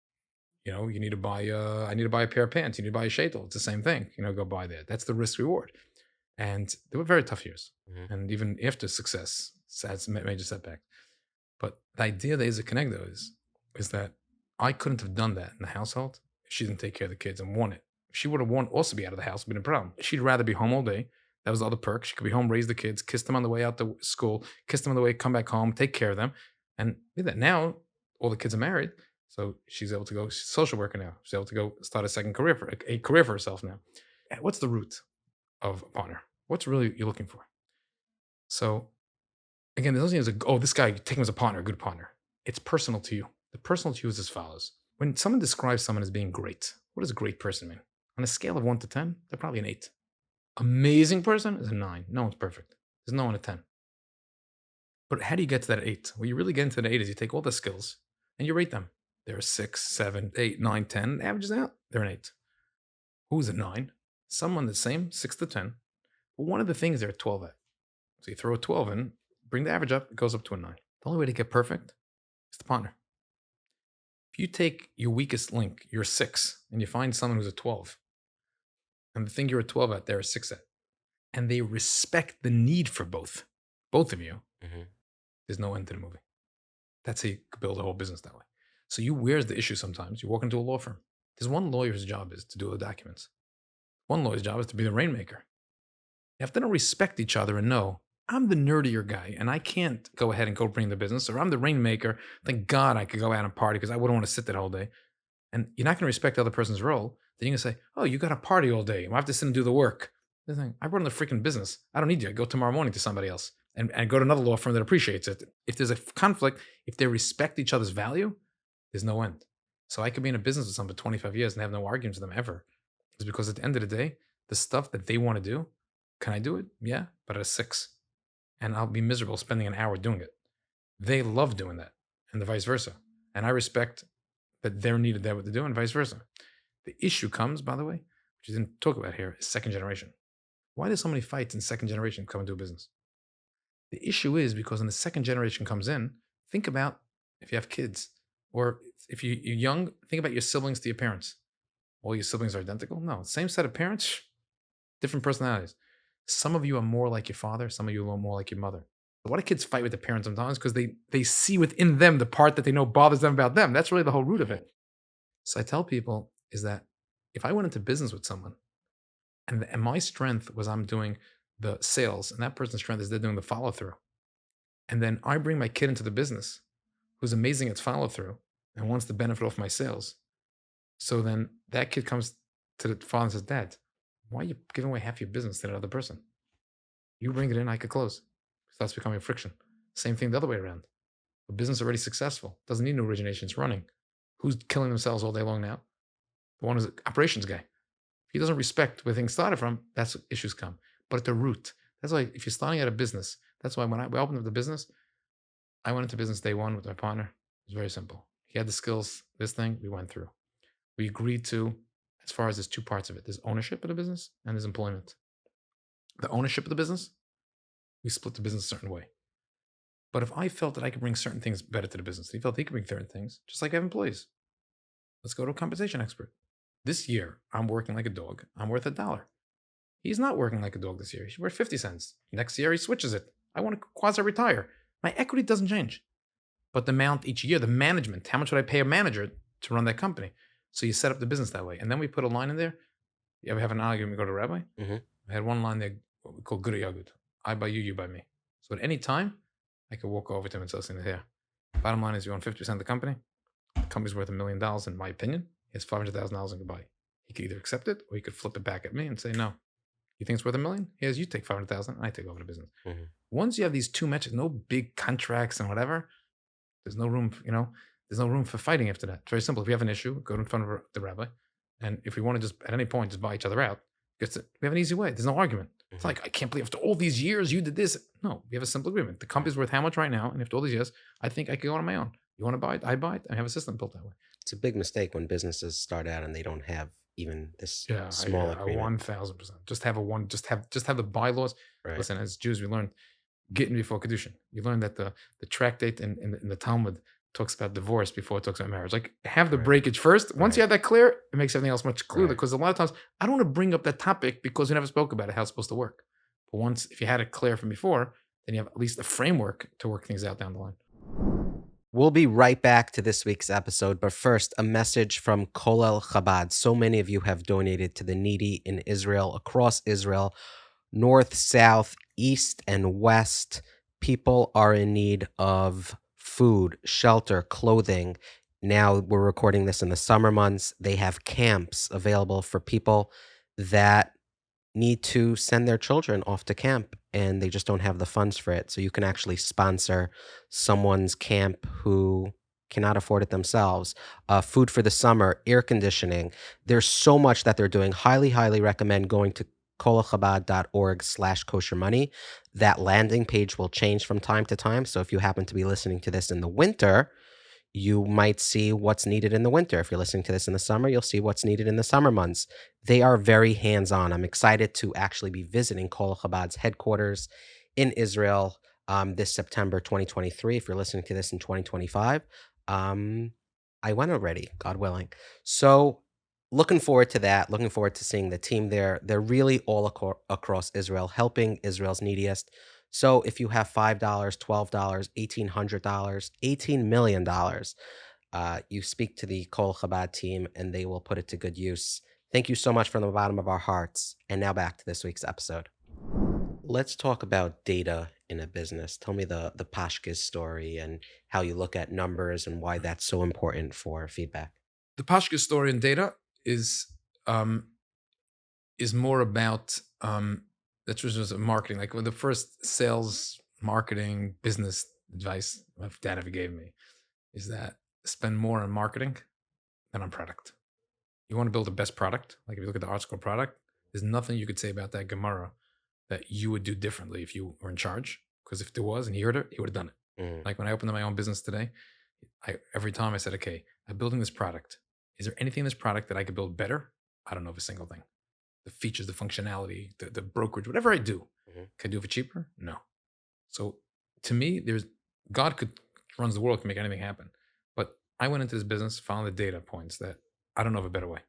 you need to buy. I need to buy a pair of pants. You need to buy a shaitel. It's the same thing. Go buy that. That's the risk reward. And they were very tough years. And even after success, that's major setback. But the idea that Eza Kenegdo is that I couldn't have done that in the household if she didn't take care of the kids and want it. If she would have wanted also be out of the house, it'd been a problem. She'd rather be home all day. That was the other perk. She could be home, raise the kids, kiss them on the way out to school, kiss them on the way, come back home, take care of them. And with that, now all the kids are married. So she's able to go, she's a social worker now. She's able to go start a career for herself now. What's the root of a partner? What's really you're looking for? So again, there's nothing this guy, take him as a partner, a good partner. It's personal to you. The personal to you is as follows. When someone describes someone as being great, what does a great person mean? On a scale of 1 to 10, they're probably an 8. Amazing person is a 9. No one's perfect. There's no one at 10. But how do you get to that 8? Well, you really get into the 8 is you take all the skills and you rate them. They're a 6, 7, 8, 9, 10. Averages out, they're an 8. Who's a 9? Someone the same, 6 to 10. But one of the things they're a 12 at. So you throw a 12 in, bring the average up, it goes up to a 9. The only way to get perfect is the partner. If you take your weakest link, you're a 6, and you find someone who's a 12, and the thing you're a 12 at, they're a 6 at, and they respect the need for both of you, there's no end to the movie. That's how you could build a whole business that way. So where's the issue sometimes? You walk into a law firm. There's one lawyer's job is to do all the documents. One lawyer's job is to be the rainmaker. If they don't respect each other and know, I'm the nerdier guy and I can't go ahead and go bring the business, or I'm the rainmaker, thank God I could go out and party because I wouldn't want to sit there all day. And you're not going to respect the other person's role. Then you're going to say, oh, you got to party all day. I have to sit and do the work. I run the freaking business. I don't need you. I go tomorrow morning to somebody else and go to another law firm that appreciates it. If there's a conflict, if they respect each other's value, there's no end. So I could be in a business with someone for 25 years and have no arguments with them ever. It's because at the end of the day, the stuff that they want to do, can I do it? Yeah, but at a 6. And I'll be miserable spending an hour doing it. They love doing that, and the vice versa. And I respect that they're needed there what to do, and vice versa. The issue comes, by the way, which you didn't talk about here, is second generation. Why do so many fights in second generation come into a business? The issue is because when the second generation comes in, think about if you have kids, or if you're young, think about your siblings to your parents. All your siblings are identical? No, same set of parents, different personalities. Some of you are more like your father, some of you are more like your mother. Why do kids fight with their parents sometimes? Because they see within them the part that they know bothers them about them. That's really the whole root of it. So I tell people is that if I went into business with someone and my strength was I'm doing the sales and that person's strength is they're doing the follow through. And then I bring my kid into the business who's amazing at follow through and wants to benefit off my sales. So then that kid comes to the father and says, Dad, why are you giving away half your business to that other person? You bring it in, I could close. Starts becoming a friction. Same thing the other way around. A business already successful, doesn't need new origination, it's running. Who's killing themselves all day long now? The one who's an operations guy. If he doesn't respect where things started from, that's what issues come. But at the root, that's why if you're starting at a business, that's why when we opened up the business, I went into business day one with my partner. It was very simple. He had the skills, this thing, we went through. We agreed to, as far as there's 2 parts of it. There's ownership of the business and there's employment. The ownership of the business, we split the business a certain way. But if I felt that I could bring certain things better to the business, he felt he could bring certain things, just like I have employees. Let's go to a compensation expert. This year, I'm working like a dog. I'm worth $1. He's not working like a dog this year. He's worth 50 cents. Next year, he switches it. I want to quasi-retire. My equity doesn't change. But the amount each year, the management, how much would I pay a manager to run that company? So you set up the business that way. And then we put a line in there. You ever have an argument, we go to a rabbi? Mm-hmm. I had one line there, what we call good or yagud. I buy you, you buy me. So at any time, I could walk over to him and say, listen, here. Bottom line is you own 50% of the company. The company's worth $1 million, in my opinion. He has $500,000 in goodbye. He could either accept it or he could flip it back at me and say, no. You think it's worth $1 million? Here's you take 500,000 and I take over the business. Mm-hmm. Once you have these 2 metrics, no big contracts and whatever, there's no room, there's no room for fighting after that. It's very simple. If you have an issue, go in front of the rabbi. And if we want to just at any point just buy each other out, we have an easy way. There's no argument. Mm-hmm. It's like, I can't believe after all these years you did this. No, we have a simple agreement. The company's worth how much right now? And after all these years, I think I could go on my own. You want to buy it? I buy it. I have a system built that way. It's a big mistake when businesses start out and they don't have even this small agreement. 1,000%. Just have the bylaws. Right. Listen, as Jews, we learned getting before Kedushin. You learn that the tractate in the Talmud talks about divorce before it talks about marriage. Like, have the breakage first. Once you have that clear, it makes everything else much clearer. Because a lot of times, I don't want to bring up that topic because we never spoke about it, how it's supposed to work. But once, if you had it clear from before, then you have at least a framework to work things out down the line. We'll be right back to this week's episode, but first, a message from Kolel Chabad. So many of you have donated to the needy in Israel, across Israel, north, south, east, and west. People are in need of food, shelter, clothing. Now we're recording this in the summer months. They have camps available for people that need to send their children off to camp and they just don't have the funds for it. So you can actually sponsor someone's camp who cannot afford it themselves. Food for the summer, air conditioning. There's so much that they're doing. Highly, highly recommend going to kolelchabad.org/koshermoney. That landing page will change from time to time. So if you happen to be listening to this in the winter, you might see what's needed in the winter. If you're listening to this in the summer, you'll see what's needed in the summer months. They are very hands-on. I'm excited to actually be visiting Kolel Chabad's headquarters in Israel this September 2023. If you're listening to this in 2025, I went already, God willing. So looking forward to that. Looking forward to seeing the team there. They're really all across Israel, helping Israel's neediest. So if you have $5, $12, $1,800, $18 million, you speak to the Kol Chabad team and they will put it to good use. Thank you so much from the bottom of our hearts. And now back to this week's episode. Let's talk about data in a business. Tell me the Pashkis story and how you look at numbers and why that's so important for feedback. The Pashkis story in data is more about that was just marketing. Like when the first sales, marketing, business advice my dad ever gave me is that spend more on marketing than on product. You want to build the best product. Like if you look at the Art School product, there's nothing you could say about that Gemara that you would do differently if you were in charge. Because if there was and he heard it, he would have done it. Mm. Like when I opened up my own business today, every time I said, okay, I'm building this product. Is there anything in this product that I could build better? I don't know of a single thing. The features, the functionality, the brokerage, whatever I do, can I do it for cheaper? No. So to me, God runs the world, can make anything happen. But I went into this business following the data points that I don't know of a better way.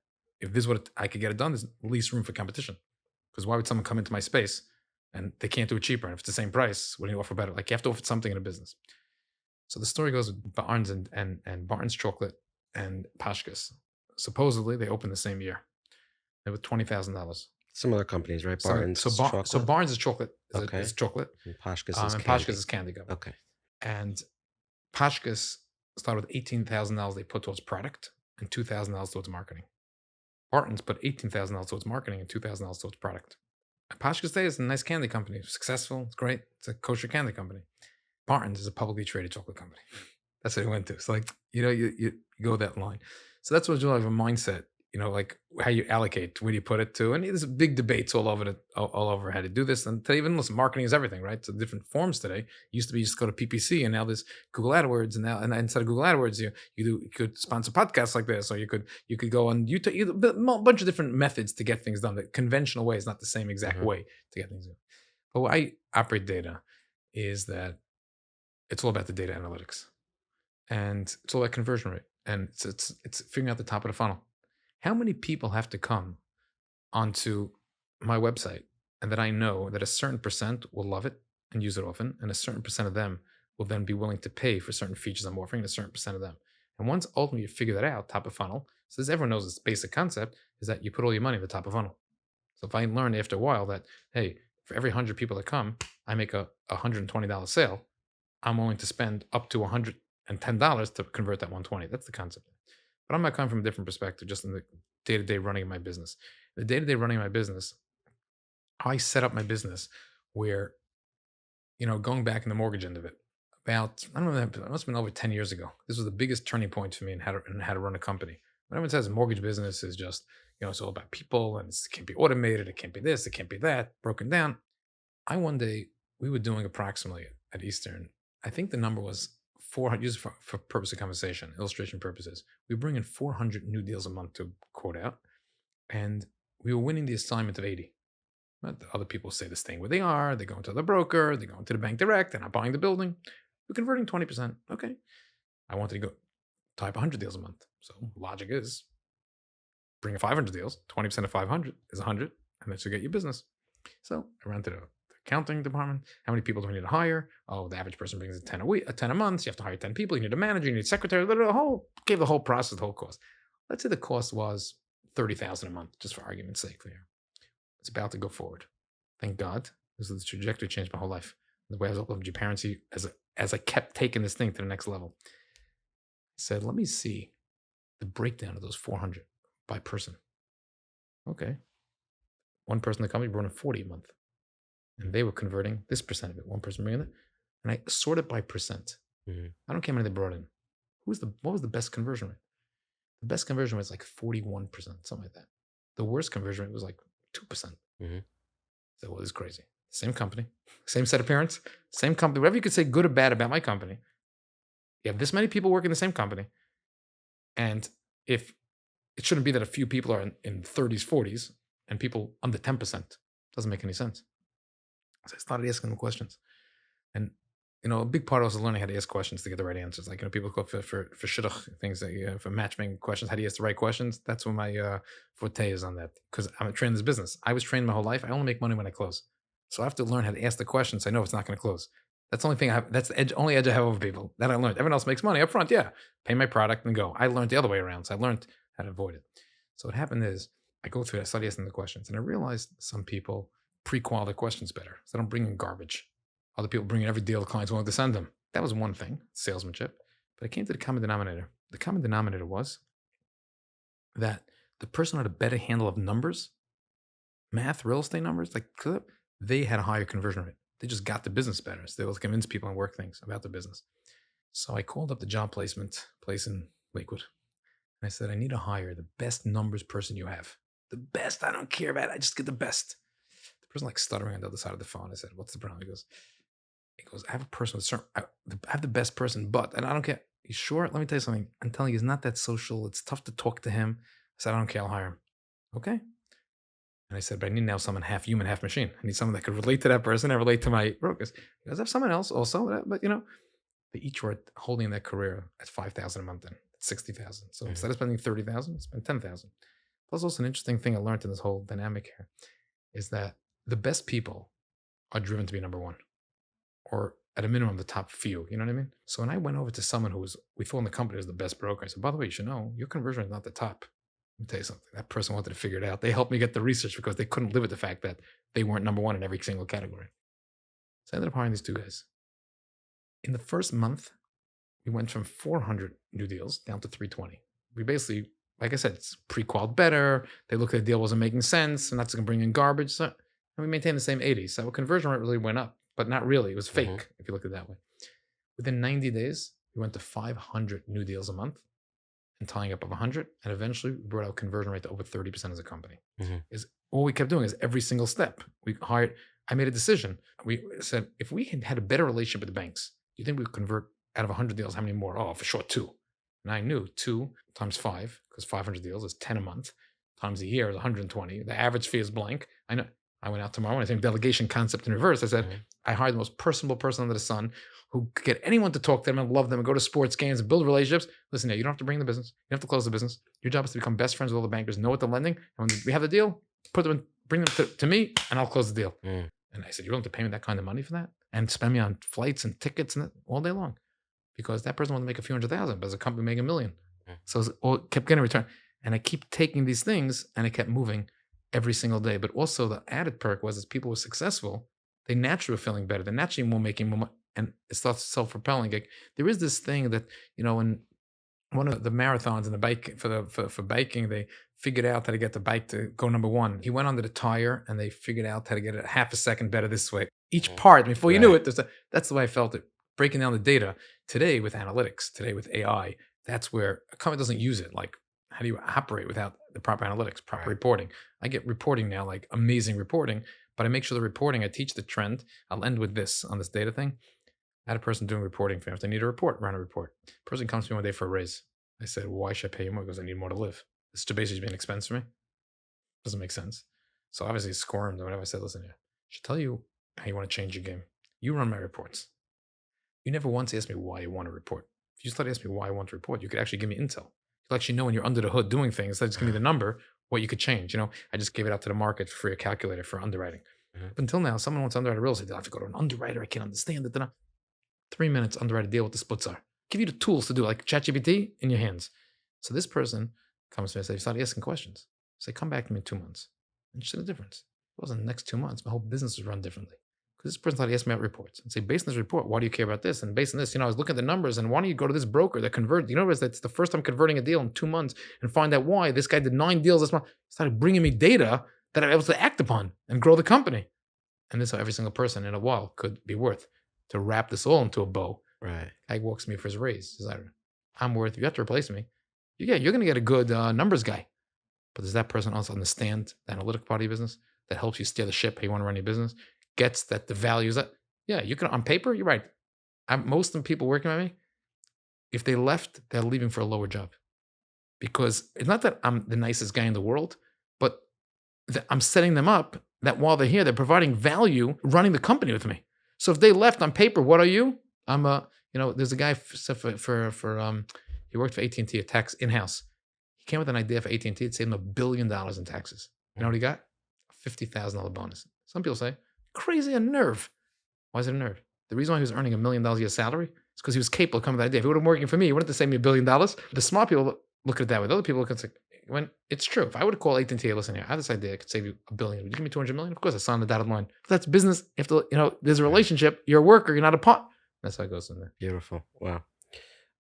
If this is what I could get it done, there's least room for competition. Because why would someone come into my space and they can't do it cheaper? And if it's the same price, what do you offer better? Like you have to offer something in a business. So the story goes with Barnes and Barnes Chocolate and Pashkas. Supposedly they opened the same year. They were $20,000. Similar companies, right? Barnes chocolate. So Barnes is chocolate. Okay. Is chocolate. And Pashkas is and candy. Pashkas is candy gum. Okay. And Pashkas started with $18,000 they put towards product and $2,000 towards marketing. Barton's put $18,000 towards marketing and $2,000 towards product. And Pashkas today is a nice candy company. It's successful. It's great. It's a kosher candy company. Barton's is a publicly traded chocolate company. That's what it went to. It's like, you go that line. So that's what's really of a mindset, like how you allocate, where do you put it to? And there's big debates all over how to do this. And today, even listen, marketing is everything, right? So different forms today. It used to be you just go to PPC, and now there's Google AdWords, and instead of Google AdWords, you could sponsor podcasts like this, or you could go on YouTube, a bunch of different methods to get things done. The conventional way is not the same exact way to get things done. But what I operate data is that it's all about the data analytics, and it's all about conversion rate, and it's figuring out the top of the funnel. How many people have to come onto my website and that I know that a certain percent will love it and use it often, and a certain percent of them will then be willing to pay for certain features I'm offering, and a certain percent of them. And once ultimately you figure that out, top of funnel, so as everyone knows this basic concept, is that you put all your money in the top of funnel. So if I learn after a while that, hey, for every 100 people that come, I make a $120 sale, I'm willing to spend up to $110 to convert that 120. That's the concept. But I'm not coming from a different perspective, just in the day-to-day running of my business. The day-to-day running of my business, I set up my business where, going back in the mortgage end of it, about, I don't know, it must have been over 10 years ago. This was the biggest turning point for me in how to run a company. When everyone says mortgage business is just, it's all about people, and it can't be automated, it can't be this, it can't be that, broken down. One day, we were doing approximately at Eastern, I think the number was 400, use it for purpose of conversation, illustration purposes. We bring in 400 new deals a month to quote out, and we were winning the assignment of 80. But the other people say they're staying where they are, they're going to the broker, they're going to the bank direct, they're not buying the building. We're converting 20%. Okay. I wanted to go type 100 deals a month. So logic is bring 500 deals, 20% of 500 is 100, and that should get you business. So I ran to the accounting department. How many people do we need to hire? Oh, the average person brings in 10 a week, 10 a month. So you have to hire 10 people. You need a manager, you need a secretary. Gave the whole process, the whole cost. Let's say the cost was $30,000 a month, just for argument's sake. Here, it's about to go forward. Thank God, this is the trajectory changed my whole life. The way I was loved your parents, as I kept taking this thing to the next level, I said, let me see the breakdown of those 400 by person. Okay, one person in the company brought in 40 a month. And they were converting this percent of it, one person bringing it. And I sorted by percent. I don't care how many they brought in. What was the best conversion rate? The best conversion rate was like 41%, something like that. The worst conversion rate was like 2%. So it was crazy. Same company, same set of parents, same company, whatever you could say good or bad about my company. You have this many people working in the same company. And if it shouldn't be that a few people are in 30s, 40s, and people under 10%, doesn't make any sense. So I started asking them questions, and a big part of us is learning how to ask questions to get the right answers. Like people go for shidduch things, that for matchmaking questions. How do you ask the right questions? That's what my forte is on that, because I'm trained in this business. I was trained my whole life. I only make money when I close, so I have to learn how to ask the questions. I know it's not going to close. That's the only thing I have. That's the only edge I have over people. That I learned. Everyone else makes money up front. Yeah, pay my product and go. I learned the other way around. So I learned how to avoid it. So what happened is I go through it. I started asking the questions, and I realized some people pre-qual their questions better. So they don't bring in garbage. Other people bring in every deal the client's willing to send them. That was one thing, salesmanship. But I came to the common denominator. The common denominator was that the person had a better handle of numbers, math, real estate numbers, like they had a higher conversion rate. They just got the business better. So they were able to convince people and work things about the business. So I called up the job placement place in Lakewood. And I said, I need to hire the best numbers person you have. The best. I don't care about it. I just get the best. The person like stuttering on the other side of the phone. I said, what's the problem? He goes, I have a person with certain, I have the best person, but, and I don't care. You sure? Let me tell you something. I'm telling you, he's not that social. It's tough to talk to him. I said, I don't care. I'll hire him. Okay. And I said, but I need now someone half human, half machine. I need someone that could relate to that person and relate to my brokers. He goes, I have someone else also, but they each were holding their career at $5,000 a month then, 60,000. So instead of spending 30,000, spend 10,000. Plus, also an interesting thing I learned in this whole dynamic here is that the best people are driven to be number one, or at a minimum, the top few. You know what I mean? So when I went over to someone we thought in the company was the best broker, I said, by the way, you should know your conversion rate is not the top. Let me tell you something. That person wanted to figure it out. They helped me get the research because they couldn't live with the fact that they weren't number one in every single category. So I ended up hiring these two guys. In the first month, we went from 400 new deals down to 320. We basically, like I said, it's pre-qualified better. They looked at the deal wasn't making sense, and that's going to bring in garbage. So, and we maintained the same 80. So our conversion rate really went up, but not really. It was fake, if you look at it that way. Within 90 days, we went to 500 new deals a month and tying up of 100. And eventually, we brought our conversion rate to over 30% as a company. Is all we kept doing is every single step. I made a decision. We said, if we had a better relationship with the banks, do you think we would convert out of 100 deals, how many more? Oh, for sure, 2. And I knew 2 times 5, because 500 deals is 10 a month, times a year is 120. The average fee is blank. I know. I went out tomorrow and I think delegation concept in reverse. I said, I hired the most personable person under the sun who could get anyone to talk to them and love them and go to sports games and build relationships. Listen, you don't have to bring the business. You don't have to close the business. Your job is to become best friends with all the bankers, know what they're lending. And when we have the deal, bring them to me and I'll close the deal. And I said, you're willing to pay me that kind of money for that? And spend me on flights and tickets and all day long? Because that person wanted to make a few $100,000, but as a company make $1 million. So it kept getting a return. And I keep taking these things and I kept moving every single day. But also the added perk was as people were successful, they naturally were feeling better. They're naturally making more money. And it starts self-propelling. Like, there is this thing that, in one of the marathons in the bike for biking, they figured out how to get the bike to go number one. He went under the tire and they figured out how to get it half a second better this way. Each part, before you knew it, that's the way I felt it. Breaking down the data today with analytics, today with AI, that's where a company doesn't use it. Like, how do you operate without the proper analytics, proper reporting? I get reporting now, like amazing reporting, but I make sure the reporting, I teach the trend. I'll end with this on this data thing. I had a person doing reporting for me. If they need a report, run a report. Person comes to me one day for a raise. I said, why should I pay you more? Because I need more to live. This should basically be an expense for me. Doesn't make sense. So obviously he squirmed or whatever. I said, listen, I should tell you how you want to change your game. You run my reports. You never once asked me why you want to report. If you start asking me why I want to report, you could actually give me intel. You'll actually know when you're under the hood doing things. Instead of just give me the number, what you could change. I just gave it out to the market for a calculator for underwriting. Up until now, someone wants to underwrite a real estate deal. I have to go to an underwriter. I can't understand it. 3 minutes, underwrite a deal, what the splits are. Give you the tools to do, like ChatGPT in your hands. So this person comes to me and says, start asking questions. Say, come back to me in 2 months. And see the difference. It wasn't the next 2 months. My whole business was run differently. Because this person started asking me about reports and say, based on this report, why do you care about this? And based on this, I was looking at the numbers and why don't you go to this broker that converted? That's the first time converting a deal in 2 months and find out why this guy did 9 deals this month. Started bringing me data that I was able to act upon and grow the company. And this is how every single person in a while could be worth to wrap this all into a bow. Right. Guy walks me for his raise. Says, I'm worth, you have to replace me. You're going to get a good numbers guy. But does that person also understand the analytic part of your business that helps you steer the ship how you want to run your business? Gets that the values that, you can, on paper, you're right. Most of the people working with me, if they left, they're leaving for a lower job. Because it's not that I'm the nicest guy in the world, but I'm setting them up that while they're here, they're providing value running the company with me. So if they left on paper, what are you? I'm there's a guy he worked for AT&T, a tax in-house. He came with an idea for AT&T to save him $1 billion in taxes. You know what he got? A $50,000 bonus. Some people say, crazy, a nerve. Why is it a nerve? The reason why he was earning $1 million a year salary is because he was capable of coming with that idea. If he would have been working for me, he wouldn't have saved me $1 billion. The smart people look at it that way. The other people look at it when it's true. If I would have called AT&T, listen here, I have this idea, I could save you $1 billion. Would you give me 200 million? Of course, I signed the dotted line. If that's business, if there's a relationship, you're a worker, you're not a part. That's how it goes in there. Beautiful. Wow.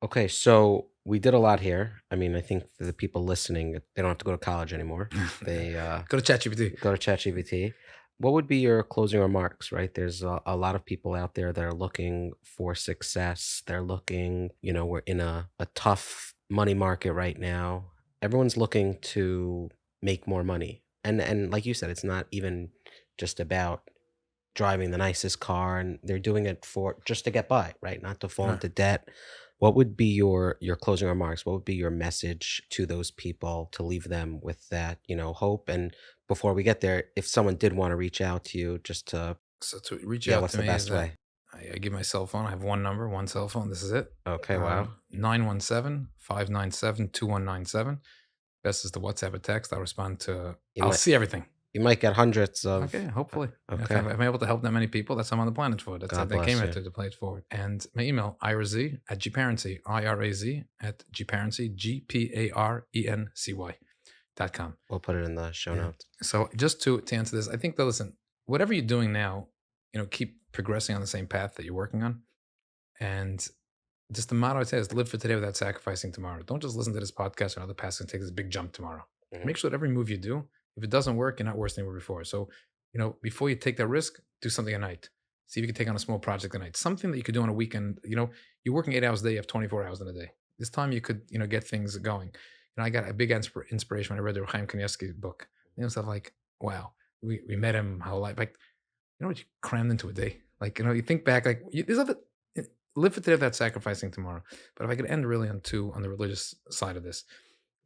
Okay, so we did a lot here. I mean, I think for the people listening, they don't have to go to college anymore. They go to ChatGPT. Go to ChatGPT. What would be your closing remarks, right? There's a lot of people out there that are looking for success. They're looking, we're in a tough money market right now. Everyone's looking to make more money. And like you said, it's not even just about driving the nicest car, and they're doing it for just to get by, right? Not to fall Right. into debt. What would be your closing remarks? What would be your message to those people to leave them with that, hope? And before we get there, if someone did want to reach out to you just to, So to reach yeah, out what's to the me is best that way? I give my cell phone. I have one number, one cell phone. This is it. Okay, wow. 917-597-2197. Best is the WhatsApp or text. I'll respond to, You I'll might see everything. you might get hundreds of Okay, hopefully. If okay. I'm able to help that many people, that's what I'm on the planet for. That's God they came bless here you. to play it forward. And my email, iraz at gparency, iraz at gparency, gparency.com. We'll put it in the show Yeah. notes. So just to answer this, I think that, listen, whatever you're doing now, keep progressing on the same path that you're working on. And just the motto I'd say is live for today without sacrificing tomorrow. Don't just listen to this podcast or other podcasts and take this big jump tomorrow. Mhm. Make sure that every move you do, if it doesn't work, you're not worse than you were before. So, before you take that risk, do something at night. See if you can take on a small project at night. Something that you could do on a weekend. You're working 8 hours a day, you have 24 hours in a day. This time you could, get things going. I got a big inspiration when I read the Chaim Kanievsky book. Stuff like, wow, we met him, how life, like, what you crammed into a day. Like, you think back, like, there's other, live for today without sacrificing tomorrow. But if I could end really on the religious side of this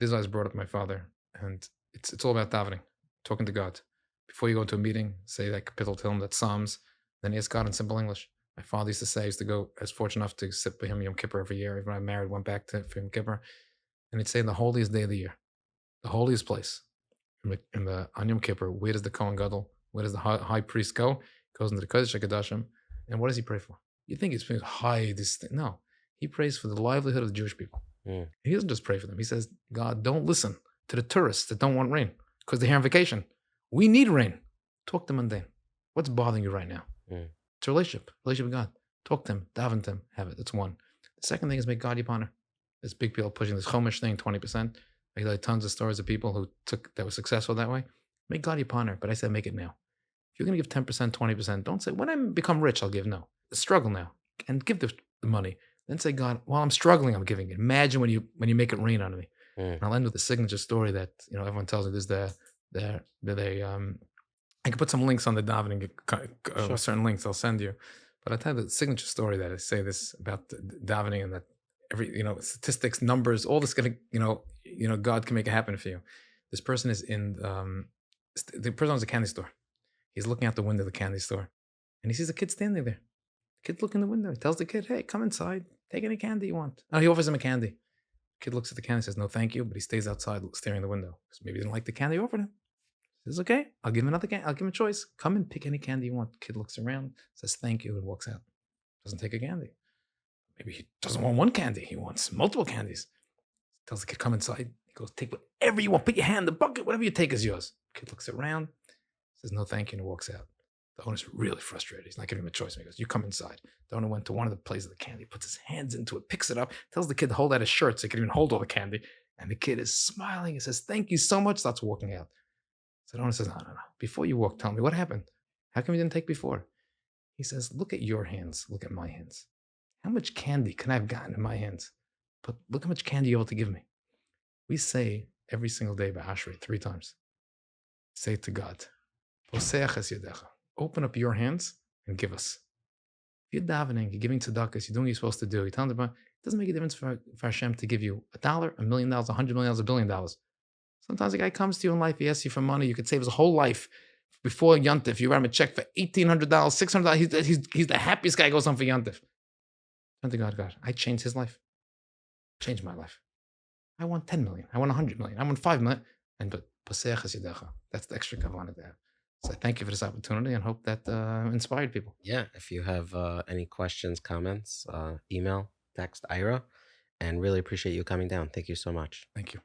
is what I was brought up with my father. And it's all about davening, talking to God. Before you go into a meeting, say that Kapitel Tehillim, that Psalms, then ask God in simple English. My father used to say, I used to go, I was fortunate enough to sit with him Yom Kippur every year. Even when I married, went back for Yom Kippur. And he'd say, the holiest day of the year, the holiest place, on Yom Kippur, where does the Kohen Gadol, where does the high priest go? He goes into the Kodesh HaKadoshim. And what does he pray for? You think he's praying high, this thing. No, he prays for the livelihood of the Jewish people. Mm. He doesn't just pray for them. He says, God, don't listen to the tourists that don't want rain because they're here on vacation. We need rain. Talk to mundane. What's bothering you right now? Mm. It's a relationship with God. Talk to him, daven to him, have it. That's one. The second thing is make God your partner. There's big people pushing this Chumash thing, 20%. I got tons of stories of people who that were successful that way. Make God your partner, but I said make it now. If you're going to give 10%, 20%, don't say, when I become rich, I'll give. No. Struggle now and give the money. Then say, God, while I'm struggling, I'm giving it. Imagine when you make it rain on me. Mm. And I'll end with the signature story that everyone tells me. There's I can put some links on the davening, Sure. certain links I'll send you. But I'll tell you the signature story that I say this about the davening and that every statistics, numbers, all this gonna God can make it happen for you. This person is in the person owns a candy store. He's looking out the window of the candy store, and he sees a kid standing there. The kid looking in the window. He tells the kid, "Hey, come inside. Take any candy you want." No, he offers him a candy. The kid looks at the candy, says, "No, thank you," but he stays outside staring in the window because maybe he didn't like the candy offered him. He says, "Okay, I'll give him another candy. I'll give him a choice. Come and pick any candy you want." The kid looks around, says, "Thank you," and walks out. Doesn't take a candy. Maybe he doesn't want one candy. He wants multiple candies. Tells the kid, "Come inside." He goes, "Take whatever you want. Put your hand in the bucket. Whatever you take is yours." The kid looks around, says, "No, thank you," and walks out. The owner's really frustrated. He's not giving him a choice. He goes, "You come inside." The owner went to one of the places of the candy, puts his hands into it, picks it up, tells the kid to hold out his shirt so he can even hold all the candy. And the kid is smiling. He says, "Thank you so much." Starts walking out. So the owner says, No. Before you walk, tell me what happened. How come you didn't take before?" He says, "Look at your hands. Look at my hands. How much candy can I have gotten in my hands? But look how much candy you're able to give me." We say every single day by Ashrei 3 times. Say it to God. Open up your hands and give us. If you're davening, you're giving tzedakahs, you're doing what you're supposed to do. You're telling them, it doesn't make a difference for Hashem to give you $1, $1 million, $100 million, $1 billion. Sometimes a guy comes to you in life, he asks you for money, you could save his whole life. Before Yontif, you write him a check for $1,800, $600. He's the happiest guy goes on for Yontif. Turn to God, I changed his life. Changed my life. I want 10 million. I want 100 million. I want 5 million. But that's the extra kavanah there. So thank you for this opportunity and hope that inspired people. Yeah, if you have any questions, comments, email, text Ira, and really appreciate you coming down. Thank you so much. Thank you.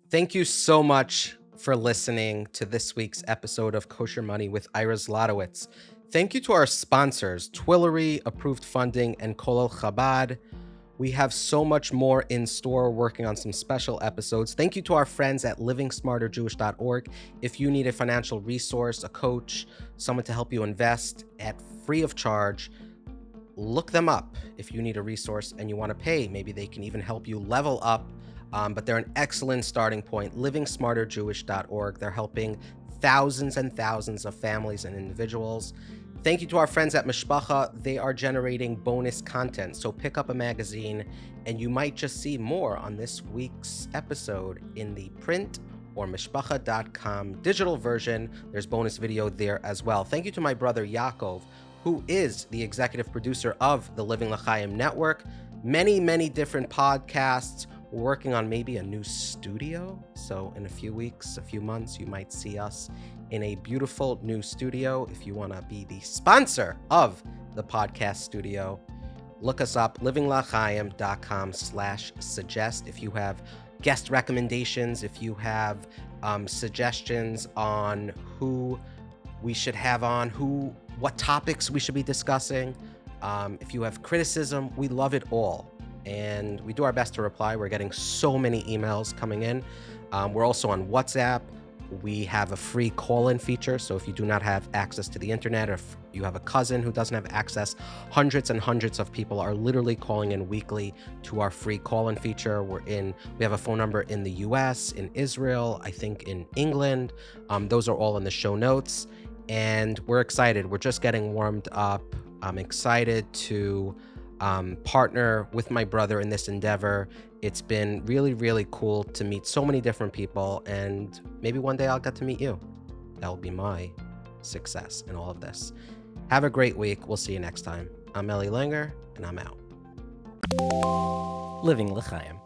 Thank you so much for listening to this week's episode of Kosher Money with Ira Zlotowitz. Thank you to our sponsors, Twillery, Approved Funding, and Kolel Chabad. We have so much more in store, working on some special episodes. Thank you to our friends at livingsmarterjewish.org. If you need a financial resource, a coach, someone to help you invest at free of charge, look them up. If you need a resource and you want to pay, maybe they can even help you level up. But they're an excellent starting point. livingsmarterjewish.org. They're helping thousands and thousands of families and individuals. Thank you to our friends at Mishpacha. They are generating bonus content. So pick up a magazine and you might just see more on this week's episode in the print or mishpacha.com digital version. There's bonus video there as well. Thank you to my brother Yaakov, who is the executive producer of the Living L'Chaim Network. Many, many different podcasts. We're working on maybe a new studio. So in a few weeks, a few months, you might see us in a beautiful new studio. If you want to be the sponsor of the podcast studio, look us up, livinglachayim.com/suggest. If you have guest recommendations, if you have suggestions on who we should have on, what topics we should be discussing, if you have criticism, we love it all. And we do our best to reply. We're getting so many emails coming in. We're also on WhatsApp. We have a free call-in feature. So if you do not have access to the internet, or if you have a cousin who doesn't have access, hundreds and hundreds of people are literally calling in weekly to our free call-in feature. We have a phone number in the US, in Israel, I think in England. Those are all in the show notes. And we're excited. We're just getting warmed up. I'm excited to partner with my brother in this endeavor. It's been really, really cool to meet so many different people, and maybe one day I'll get to meet you. That'll be my success in all of this. Have a great week. We'll see you next time. I'm Eli Langer, and I'm out. Living L'Chaim.